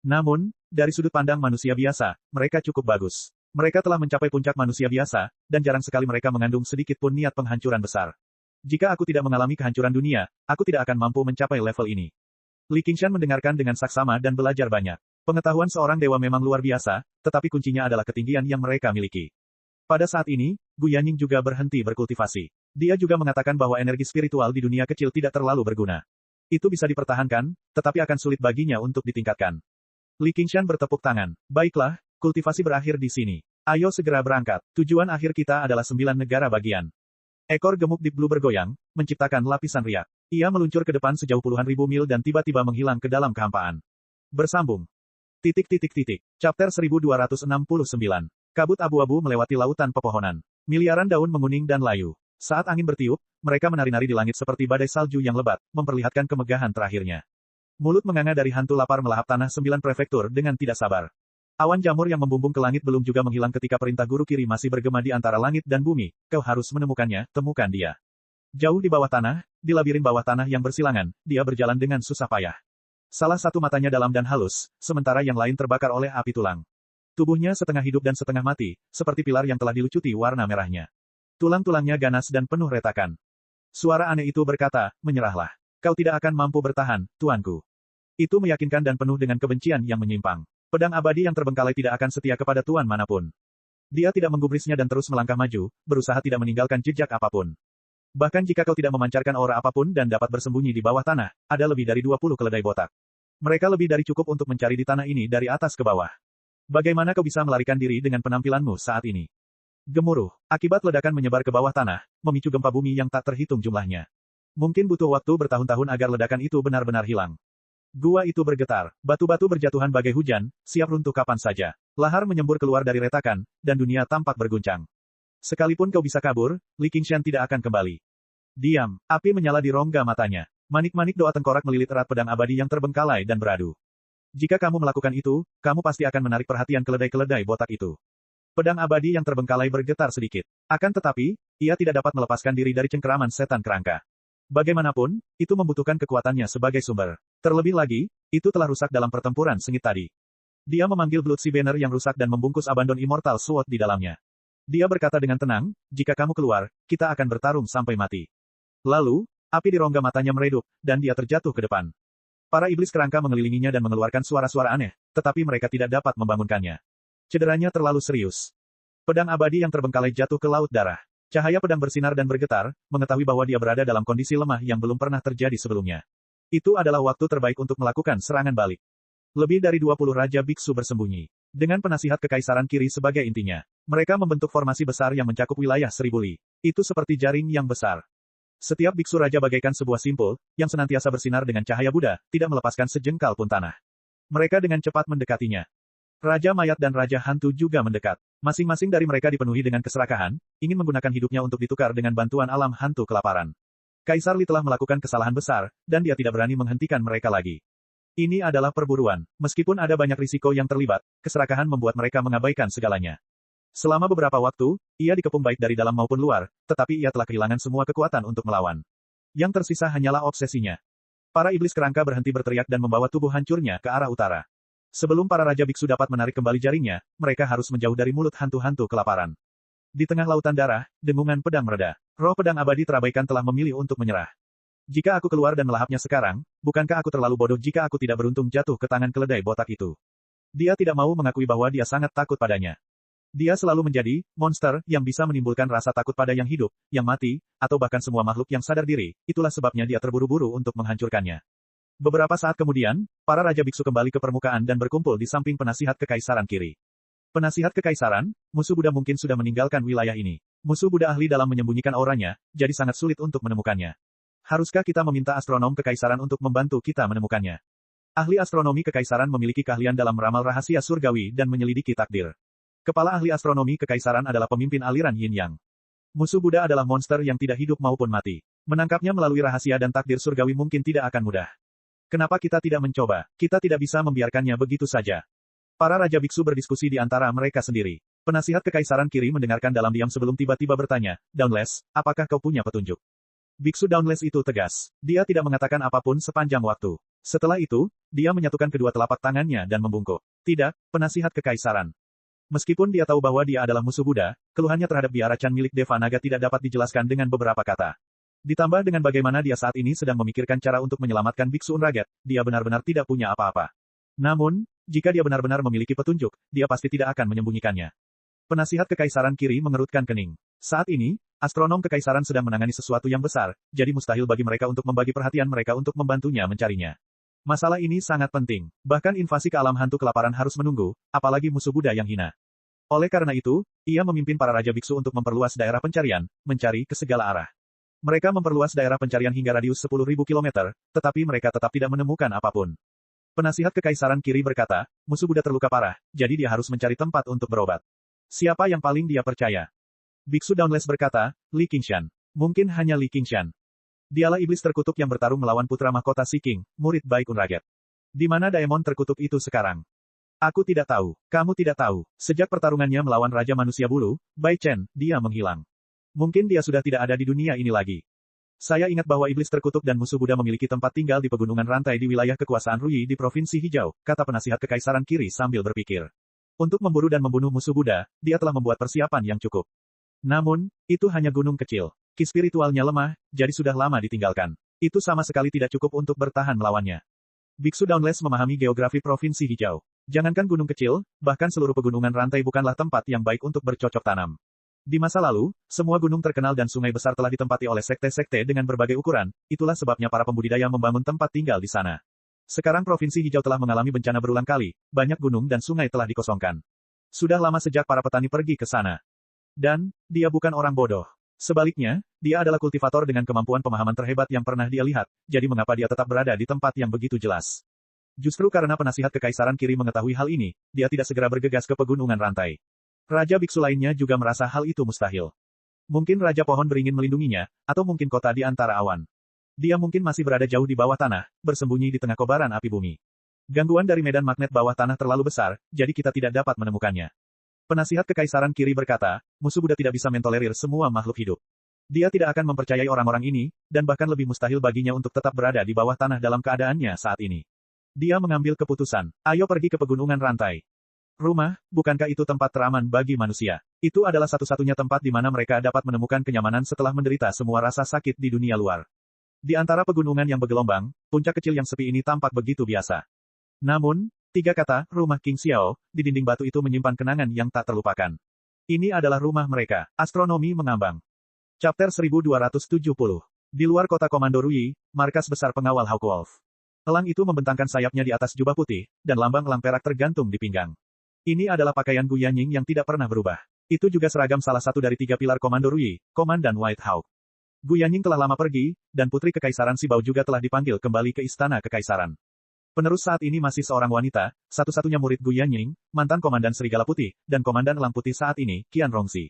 Namun, dari sudut pandang manusia biasa, mereka cukup bagus. Mereka telah mencapai puncak manusia biasa, dan jarang sekali mereka mengandung sedikit pun niat penghancuran besar. Jika aku tidak mengalami kehancuran dunia, aku tidak akan mampu mencapai level ini. Li Qingshan mendengarkan dengan saksama dan belajar banyak. Pengetahuan seorang dewa memang luar biasa, tetapi kuncinya adalah ketinggian yang mereka miliki. Pada saat ini, Gu Yanning juga berhenti berkultivasi. Dia juga mengatakan bahwa energi spiritual di dunia kecil tidak terlalu berguna. Itu bisa dipertahankan, tetapi akan sulit baginya untuk ditingkatkan. Li Qingshan bertepuk tangan. Baiklah, kultivasi berakhir di sini. Ayo segera berangkat. Tujuan akhir kita adalah 9 negara bagian. Ekor gemuk Deep Blue bergoyang, menciptakan lapisan riak. Ia meluncur ke depan sejauh puluhan ribu mil dan tiba-tiba menghilang ke dalam kehampaan. Bersambung. Chapter 1269. Kabut abu-abu melewati lautan pepohonan. Miliaran daun menguning dan layu. Saat angin bertiup, mereka menari-nari di langit seperti badai salju yang lebat, memperlihatkan kemegahan terakhirnya. Mulut menganga dari hantu lapar melahap tanah 9 prefektur dengan tidak sabar. Awan jamur yang membumbung ke langit belum juga menghilang ketika perintah guru kiri masih bergema di antara langit dan bumi. Kau harus menemukannya, temukan dia. Jauh di bawah tanah, di labirin bawah tanah yang bersilangan, dia berjalan dengan susah payah. Salah satu matanya dalam dan halus, sementara yang lain terbakar oleh api tulang. Tubuhnya setengah hidup dan setengah mati, seperti pilar yang telah dilucuti warna merahnya. Tulang-tulangnya ganas dan penuh retakan. Suara aneh itu berkata, menyerahlah. Kau tidak akan mampu bertahan, tuanku. Itu meyakinkan dan penuh dengan kebencian yang menyimpang. Pedang abadi yang terbengkalai tidak akan setia kepada tuan manapun. Dia tidak menggubrisnya dan terus melangkah maju, berusaha tidak meninggalkan jejak apapun. Bahkan jika kau tidak memancarkan aura apapun dan dapat bersembunyi di bawah tanah, ada lebih dari 20 keledai botak. Mereka lebih dari cukup untuk mencari di tanah ini dari atas ke bawah. Bagaimana kau bisa melarikan diri dengan penampilanmu saat ini? Gemuruh. Akibat ledakan menyebar ke bawah tanah, memicu gempa bumi yang tak terhitung jumlahnya. Mungkin butuh waktu bertahun-tahun agar ledakan itu benar-benar hilang. Gua itu bergetar. Batu-batu berjatuhan bagai hujan, siap runtuh kapan saja. Lahar menyembur keluar dari retakan, dan dunia tampak berguncang. Sekalipun kau bisa kabur, Li Qingshan tidak akan kembali. Diam. Api menyala di rongga matanya. Manik-manik doa tengkorak melilit erat pedang abadi yang terbengkalai dan beradu. Jika kamu melakukan itu, kamu pasti akan menarik perhatian keledai-keledai botak itu. Pedang abadi yang terbengkalai bergetar sedikit. Akan tetapi, ia tidak dapat melepaskan diri dari cengkeraman setan kerangka. Bagaimanapun, itu membutuhkan kekuatannya sebagai sumber. Terlebih lagi, itu telah rusak dalam pertempuran sengit tadi. Dia memanggil Blood-Sea Banner yang rusak dan membungkus Abandon Immortal Sword di dalamnya. Dia berkata dengan tenang, jika kamu keluar, kita akan bertarung sampai mati. Lalu, api di rongga matanya meredup, dan dia terjatuh ke depan. Para iblis kerangka mengelilinginya dan mengeluarkan suara-suara aneh, tetapi mereka tidak dapat membangunkannya. Cederanya terlalu serius. Pedang abadi yang terbengkalai jatuh ke laut darah. Cahaya pedang bersinar dan bergetar, mengetahui bahwa dia berada dalam kondisi lemah yang belum pernah terjadi sebelumnya. Itu adalah waktu terbaik untuk melakukan serangan balik. Lebih dari 20 Raja Biksu bersembunyi. Dengan penasihat kekaisaran kiri sebagai intinya. Mereka membentuk formasi besar yang mencakup wilayah 1000 li. Itu seperti jaring yang besar. Setiap biksu raja bagaikan sebuah simpul, yang senantiasa bersinar dengan cahaya Buddha, tidak melepaskan sejengkal pun tanah. Mereka dengan cepat mendekatinya. Raja mayat dan Raja hantu juga mendekat. Masing-masing dari mereka dipenuhi dengan keserakahan, ingin menggunakan hidupnya untuk ditukar dengan bantuan alam hantu kelaparan. Kaisar Li telah melakukan kesalahan besar, dan dia tidak berani menghentikan mereka lagi. Ini adalah perburuan. Meskipun ada banyak risiko yang terlibat, keserakahan membuat mereka mengabaikan segalanya. Selama beberapa waktu, ia dikepung baik dari dalam maupun luar, tetapi ia telah kehilangan semua kekuatan untuk melawan. Yang tersisa hanyalah obsesinya. Para iblis kerangka berhenti berteriak dan membawa tubuh hancurnya ke arah utara. Sebelum para Raja Biksu dapat menarik kembali jaringnya, mereka harus menjauh dari mulut hantu-hantu kelaparan. Di tengah lautan darah, dengungan pedang mereda. Roh pedang abadi terabaikan telah memilih untuk menyerah. Jika aku keluar dan melahapnya sekarang, bukankah aku terlalu bodoh jika aku tidak beruntung jatuh ke tangan keledai botak itu? Dia tidak mau mengakui bahwa dia sangat takut padanya. Dia selalu menjadi monster yang bisa menimbulkan rasa takut pada yang hidup, yang mati, atau bahkan semua makhluk yang sadar diri. Itulah sebabnya dia terburu-buru untuk menghancurkannya. Beberapa saat kemudian, para Raja Biksu kembali ke permukaan dan berkumpul di samping penasihat kekaisaran kiri. Penasihat kekaisaran, musuh Buddha mungkin sudah meninggalkan wilayah ini. Musuh Buddha ahli dalam menyembunyikan auranya, jadi sangat sulit untuk menemukannya. Haruskah kita meminta astronom kekaisaran untuk membantu kita menemukannya? Ahli astronomi kekaisaran memiliki keahlian dalam meramal rahasia surgawi dan menyelidiki takdir. Kepala ahli astronomi kekaisaran adalah pemimpin aliran Yin Yang. Musuh Buddha adalah monster yang tidak hidup maupun mati. Menangkapnya melalui rahasia dan takdir surgawi mungkin tidak akan mudah. Kenapa kita tidak mencoba? Kita tidak bisa membiarkannya begitu saja. Para Raja Biksu berdiskusi di antara mereka sendiri. Penasihat kekaisaran kiri mendengarkan dalam diam sebelum tiba-tiba bertanya, Dauntless, apakah kau punya petunjuk? Biksu Dauntless itu tegas. Dia tidak mengatakan apapun sepanjang waktu. Setelah itu, dia menyatukan kedua telapak tangannya dan membungkuk. Tidak, penasihat kekaisaran. Meskipun dia tahu bahwa dia adalah musuh Buddha, keluhannya terhadap biara Chan milik Deva Naga tidak dapat dijelaskan dengan beberapa kata. Ditambah dengan bagaimana dia saat ini sedang memikirkan cara untuk menyelamatkan Biksu Unraget, dia benar-benar tidak punya apa-apa. Namun, jika dia benar-benar memiliki petunjuk, dia pasti tidak akan menyembunyikannya. Penasihat Kekaisaran Kiri mengerutkan kening. Saat ini, astronom Kekaisaran sedang menangani sesuatu yang besar, jadi mustahil bagi mereka untuk membagi perhatian mereka untuk membantunya mencarinya. Masalah ini sangat penting. Bahkan invasi ke alam hantu kelaparan harus menunggu, apalagi musuh Buddha yang hina. Oleh karena itu, ia memimpin para raja biksu untuk memperluas daerah pencarian, mencari ke segala arah. Mereka memperluas daerah pencarian hingga radius 10.000 km, tetapi mereka tetap tidak menemukan apapun. Penasihat Kekaisaran Kiri berkata, musuh Buddha terluka parah, jadi dia harus mencari tempat untuk berobat. Siapa yang paling dia percaya? Biksu Dauntless berkata, Li Qingshan. Mungkin hanya Li Qingshan. Dialah iblis terkutuk yang bertarung melawan putra mahkota Si King, murid Bai Kun Raget. Di mana daemon terkutuk itu sekarang? Aku tidak tahu. Kamu tidak tahu. Sejak pertarungannya melawan Raja Manusia Bulu, Bai Chen, dia menghilang. Mungkin dia sudah tidak ada di dunia ini lagi. Saya ingat bahwa iblis terkutuk dan musuh Buddha memiliki tempat tinggal di pegunungan rantai di wilayah kekuasaan Ruyi di Provinsi Hijau, kata penasihat Kekaisaran Kiri sambil berpikir. Untuk memburu dan membunuh musuh Buddha, dia telah membuat persiapan yang cukup. Namun, itu hanya gunung kecil. Ki spiritualnya lemah, jadi sudah lama ditinggalkan. Itu sama sekali tidak cukup untuk bertahan melawannya. Biksu Dauntless memahami geografi Provinsi Hijau. Jangankan gunung kecil, bahkan seluruh pegunungan rantai bukanlah tempat yang baik untuk bercocok tanam. Di masa lalu, semua gunung terkenal dan sungai besar telah ditempati oleh sekte-sekte dengan berbagai ukuran, itulah sebabnya para pembudidaya membangun tempat tinggal di sana. Sekarang Provinsi Hijau telah mengalami bencana berulang kali, banyak gunung dan sungai telah dikosongkan. Sudah lama sejak para petani pergi ke sana. Dan, dia bukan orang bodoh. Sebaliknya, dia adalah kultivator dengan kemampuan pemahaman terhebat yang pernah dia lihat, jadi mengapa dia tetap berada di tempat yang begitu jelas. Justru karena penasihat Kekaisaran Kiri mengetahui hal ini, dia tidak segera bergegas ke pegunungan rantai. Raja biksu lainnya juga merasa hal itu mustahil. Mungkin Raja Pohon beringin melindunginya, atau mungkin kota di antara awan. Dia mungkin masih berada jauh di bawah tanah, bersembunyi di tengah kobaran api bumi. Gangguan dari medan magnet bawah tanah terlalu besar, jadi kita tidak dapat menemukannya. Penasihat Kekaisaran Kiri berkata, musuh Buddha tidak bisa mentolerir semua makhluk hidup. Dia tidak akan mempercayai orang-orang ini, dan bahkan lebih mustahil baginya untuk tetap berada di bawah tanah dalam keadaannya saat ini. Dia mengambil keputusan, ayo pergi ke pegunungan rantai. Rumah, bukankah itu tempat teraman bagi manusia? Itu adalah satu-satunya tempat di mana mereka dapat menemukan kenyamanan setelah menderita semua rasa sakit di dunia luar. Di antara pegunungan yang bergelombang, puncak kecil yang sepi ini tampak begitu biasa. Namun, 3 kata, rumah King Xiao, di dinding batu itu menyimpan kenangan yang tak terlupakan. Ini adalah rumah mereka. Astronomi mengambang. Chapter 1270. Di luar kota Komando Ruyi, markas besar pengawal Hawkwolf. Elang itu membentangkan sayapnya di atas jubah putih, dan lambang elang perak tergantung di pinggang. Ini adalah pakaian Gu Yanying yang tidak pernah berubah. Itu juga seragam salah satu dari 3 pilar Komando Ruyi, Komandan White Hawk. Gu Yanying telah lama pergi, dan Putri Kekaisaran Sibao juga telah dipanggil kembali ke Istana Kekaisaran. Penerus saat ini masih seorang wanita, satu-satunya murid Gu Yanying, mantan Komandan Serigala Putih, dan Komandan Elang Putih saat ini, Qian Rongxi.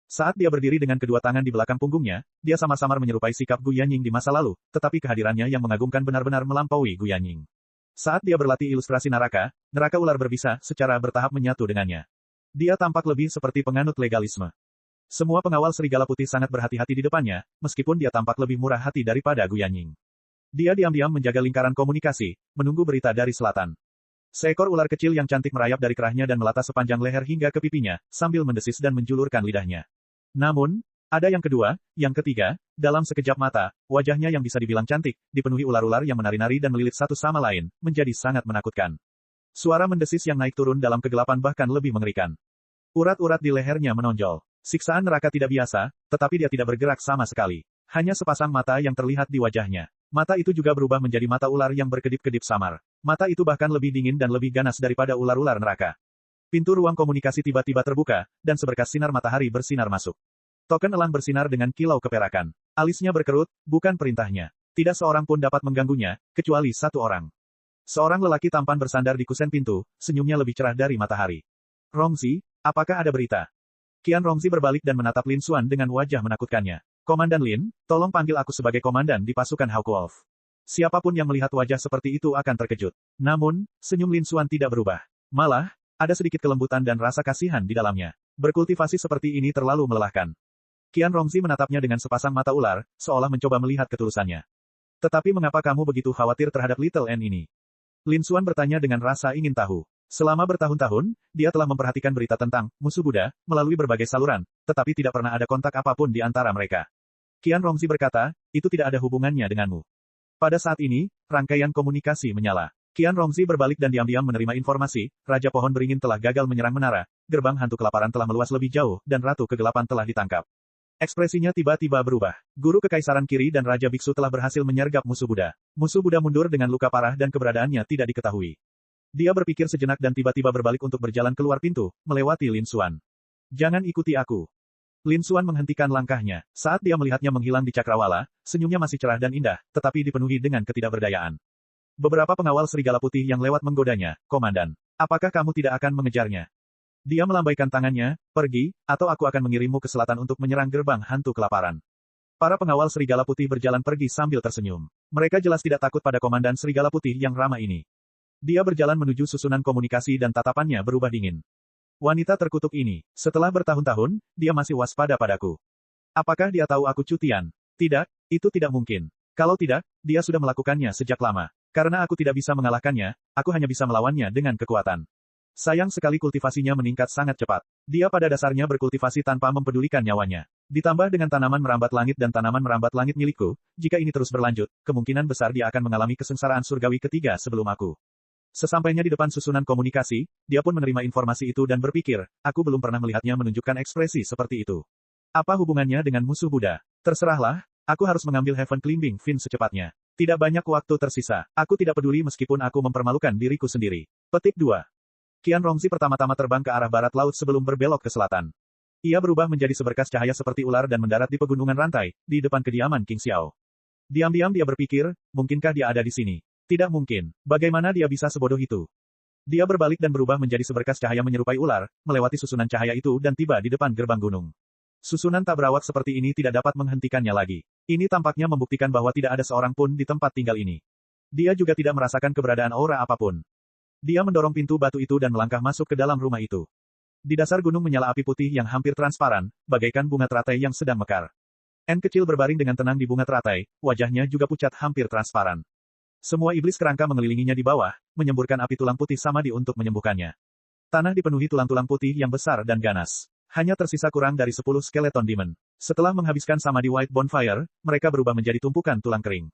Saat dia berdiri dengan kedua tangan di belakang punggungnya, dia samar-samar menyerupai sikap Gu Yanying di masa lalu, tetapi kehadirannya yang mengagumkan benar-benar melampaui Gu Yanying. Saat dia berlatih ilustrasi neraka ular berbisa secara bertahap menyatu dengannya. Dia tampak lebih seperti penganut legalisme. Semua pengawal Serigala Putih sangat berhati-hati di depannya, meskipun dia tampak lebih murah hati daripada Gu Yanying. Dia diam-diam menjaga lingkaran komunikasi, menunggu berita dari selatan. Seekor ular kecil yang cantik merayap dari kerahnya dan melata sepanjang leher hingga ke pipinya, sambil mendesis dan menjulurkan lidahnya. Namun, ada yang kedua, yang ketiga, dalam sekejap mata, wajahnya yang bisa dibilang cantik, dipenuhi ular-ular yang menari-nari dan melilit satu sama lain, menjadi sangat menakutkan. Suara mendesis yang naik turun dalam kegelapan bahkan lebih mengerikan. Urat-urat di lehernya menonjol. Siksaan neraka tidak biasa, tetapi dia tidak bergerak sama sekali. Hanya sepasang mata yang terlihat di wajahnya. Mata itu juga berubah menjadi mata ular yang berkedip-kedip samar. Mata itu bahkan lebih dingin dan lebih ganas daripada ular-ular neraka. Pintu ruang komunikasi tiba-tiba terbuka, dan seberkas sinar matahari bersinar masuk. Token elang bersinar dengan kilau keperakan. Alisnya berkerut, bukan perintahnya. Tidak seorang pun dapat mengganggunya, kecuali satu orang. Seorang lelaki tampan bersandar di kusen pintu, senyumnya lebih cerah dari matahari. Rongxi, apakah ada berita? Qian Rongxi berbalik dan menatap Lin Xuan dengan wajah menakutkannya. Komandan Lin, tolong panggil aku sebagai komandan di pasukan Hawkwolf. Siapapun yang melihat wajah seperti itu akan terkejut. Namun, senyum Lin Xuan tidak berubah. Malah, ada sedikit kelembutan dan rasa kasihan di dalamnya. Berkultivasi seperti ini terlalu melelahkan. Qian Rongxi menatapnya dengan sepasang mata ular, seolah mencoba melihat ketulusannya. Tetapi mengapa kamu begitu khawatir terhadap Little N ini? Lin Xuan bertanya dengan rasa ingin tahu. Selama bertahun-tahun, dia telah memperhatikan berita tentang musuh Buddha melalui berbagai saluran, tetapi tidak pernah ada kontak apapun di antara mereka. Qian Rongxi berkata, itu tidak ada hubungannya denganmu. Pada saat ini, rangkaian komunikasi menyala. Qian Rongzi berbalik dan diam-diam menerima informasi, Raja Pohon Beringin telah gagal menyerang menara, gerbang hantu kelaparan telah meluas lebih jauh, dan Ratu Kegelapan telah ditangkap. Ekspresinya tiba-tiba berubah. Guru Kekaisaran Kiri dan Raja Biksu telah berhasil menyergap musuh Buddha. Musuh Buddha mundur dengan luka parah dan keberadaannya tidak diketahui. Dia berpikir sejenak dan tiba-tiba berbalik untuk berjalan keluar pintu, melewati Lin Xuan. Jangan ikuti aku. Lin Xuan menghentikan langkahnya. Saat dia melihatnya menghilang di cakrawala, senyumnya masih cerah dan indah, tetapi dipenuhi dengan ketidakberdayaan. Beberapa pengawal serigala putih yang lewat menggodanya, Komandan. Apakah kamu tidak akan mengejarnya? Dia melambaikan tangannya, pergi, atau aku akan mengirimmu ke selatan untuk menyerang gerbang hantu kelaparan. Para pengawal serigala putih berjalan pergi sambil tersenyum. Mereka jelas tidak takut pada Komandan serigala putih yang ramah ini. Dia berjalan menuju susunan komunikasi dan tatapannya berubah dingin. Wanita terkutuk ini, setelah bertahun-tahun, dia masih waspada padaku. Apakah dia tahu aku Cutian? Tidak, itu tidak mungkin. Kalau tidak, dia sudah melakukannya sejak lama. Karena aku tidak bisa mengalahkannya, aku hanya bisa melawannya dengan kekuatan. Sayang sekali kultivasinya meningkat sangat cepat. Dia pada dasarnya berkultivasi tanpa mempedulikan nyawanya. Ditambah dengan tanaman merambat langit dan tanaman merambat langit milikku, jika ini terus berlanjut, kemungkinan besar dia akan mengalami kesengsaraan surgawi ketiga sebelum aku. Sesampainya di depan susunan komunikasi, dia pun menerima informasi itu dan berpikir, aku belum pernah melihatnya menunjukkan ekspresi seperti itu. Apa hubungannya dengan musuh Buddha? Terserahlah, aku harus mengambil Heaven Climbing Fin secepatnya. Tidak banyak waktu tersisa. Aku tidak peduli meskipun aku mempermalukan diriku sendiri. Petik 2. Qian Rongzi pertama-tama terbang ke arah barat laut sebelum berbelok ke selatan. Ia berubah menjadi seberkas cahaya seperti ular dan mendarat di pegunungan rantai, di depan kediaman King Xiao. Diam-diam dia berpikir, mungkinkah dia ada di sini? Tidak mungkin. Bagaimana dia bisa sebodoh itu? Dia berbalik dan berubah menjadi seberkas cahaya menyerupai ular, melewati susunan cahaya itu dan tiba di depan gerbang gunung. Susunan tak berawak seperti ini tidak dapat menghentikannya lagi. Ini tampaknya membuktikan bahwa tidak ada seorang pun di tempat tinggal ini. Dia juga tidak merasakan keberadaan aura apapun. Dia mendorong pintu batu itu dan melangkah masuk ke dalam rumah itu. Di dasar gunung menyala api putih yang hampir transparan, bagaikan bunga teratai yang sedang mekar. N kecil berbaring dengan tenang di bunga teratai, wajahnya juga pucat hampir transparan. Semua iblis kerangka mengelilinginya di bawah, menyemburkan api tulang putih samadi untuk menyembuhkannya. Tanah dipenuhi tulang-tulang putih yang besar dan ganas. Hanya tersisa kurang dari 10 skeleton demon. Setelah menghabiskan samadi White Bonfire, mereka berubah menjadi tumpukan tulang kering.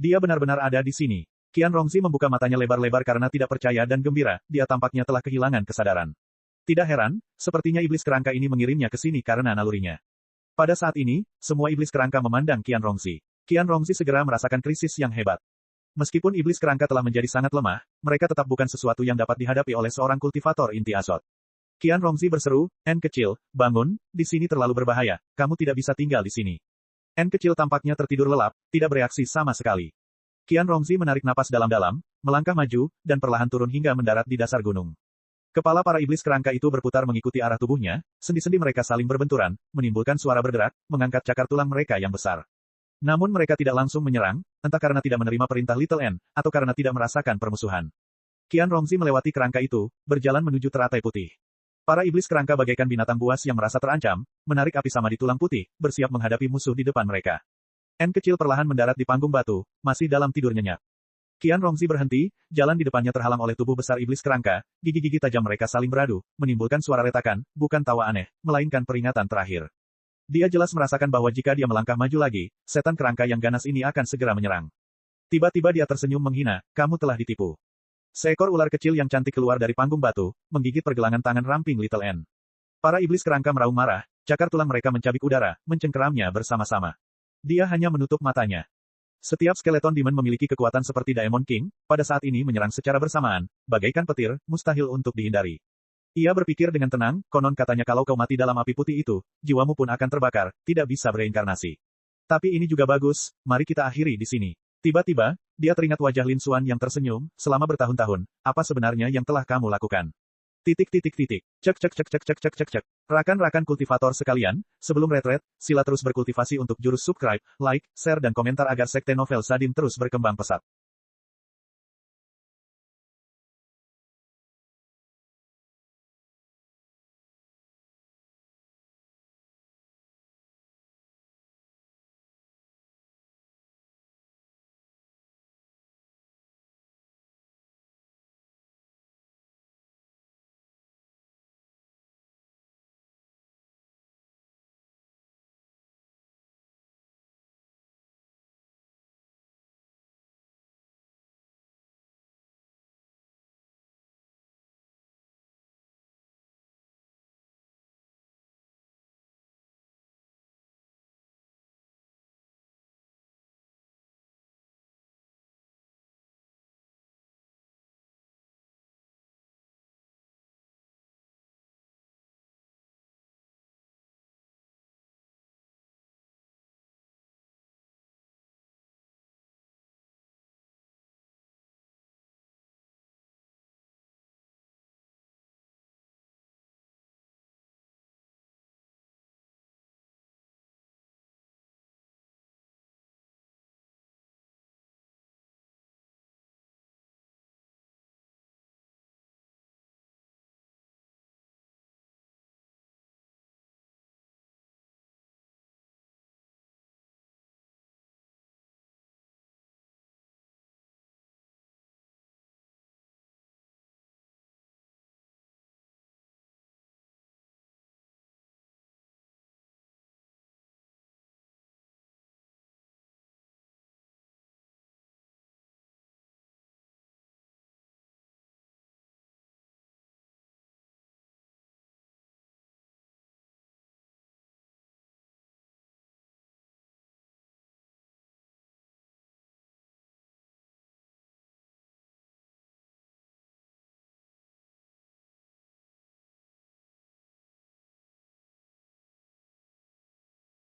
Dia benar-benar ada di sini. Qian Rongzi membuka matanya lebar-lebar karena tidak percaya dan gembira, dia tampaknya telah kehilangan kesadaran. Tidak heran, sepertinya iblis kerangka ini mengirimnya ke sini karena nalurinya. Pada saat ini, semua iblis kerangka memandang Qian Rongzi. Qian Rongzi segera merasakan krisis yang hebat. Meskipun iblis kerangka telah menjadi sangat lemah, mereka tetap bukan sesuatu yang dapat dihadapi oleh seorang kultivator inti Azot. Qian Rongzi berseru, N kecil, bangun, di sini terlalu berbahaya, kamu tidak bisa tinggal di sini. N kecil tampaknya tertidur lelap, tidak bereaksi sama sekali. Qian Rongzi menarik napas dalam-dalam, melangkah maju, dan perlahan turun hingga mendarat di dasar gunung. Kepala para iblis kerangka itu berputar mengikuti arah tubuhnya, sendi-sendi mereka saling berbenturan, menimbulkan suara berderak, mengangkat cakar tulang mereka yang besar. Namun mereka tidak langsung menyerang, entah karena tidak menerima perintah Little N, atau karena tidak merasakan permusuhan. Qian Rongzi melewati kerangka itu, berjalan menuju teratai putih. Para iblis kerangka bagaikan binatang buas yang merasa terancam, menarik api sama di tulang putih, bersiap menghadapi musuh di depan mereka. N kecil perlahan mendarat di panggung batu, masih dalam tidur nyenyak. Qian Rongzi berhenti, jalan di depannya terhalang oleh tubuh besar iblis kerangka, gigi-gigi tajam mereka saling beradu, menimbulkan suara retakan, bukan tawa aneh, melainkan peringatan terakhir. Dia jelas merasakan bahwa jika dia melangkah maju lagi, setan kerangka yang ganas ini akan segera menyerang. Tiba-tiba dia tersenyum menghina, kamu telah ditipu. Seekor ular kecil yang cantik keluar dari panggung batu, menggigit pergelangan tangan ramping Little N. Para iblis kerangka meraung marah, cakar tulang mereka mencabik udara, mencengkeramnya bersama-sama. Dia hanya menutup matanya. Setiap skeleton demon memiliki kekuatan seperti Diamond King, pada saat ini menyerang secara bersamaan, bagaikan petir, mustahil untuk dihindari. Ia berpikir dengan tenang, konon katanya kalau kau mati dalam api putih itu, jiwamu pun akan terbakar, tidak bisa bereinkarnasi. Tapi ini juga bagus, mari kita akhiri di sini. Tiba-tiba, dia teringat wajah Lin Xuan yang tersenyum, selama bertahun-tahun, apa sebenarnya yang telah kamu lakukan? Cek cek cek cek cek cek cek cek cek. Rakan-rakan kultivator sekalian, sebelum retret, sila terus berkultivasi untuk jurus subscribe, like, share dan komentar agar sekte novel Sadim terus berkembang pesat.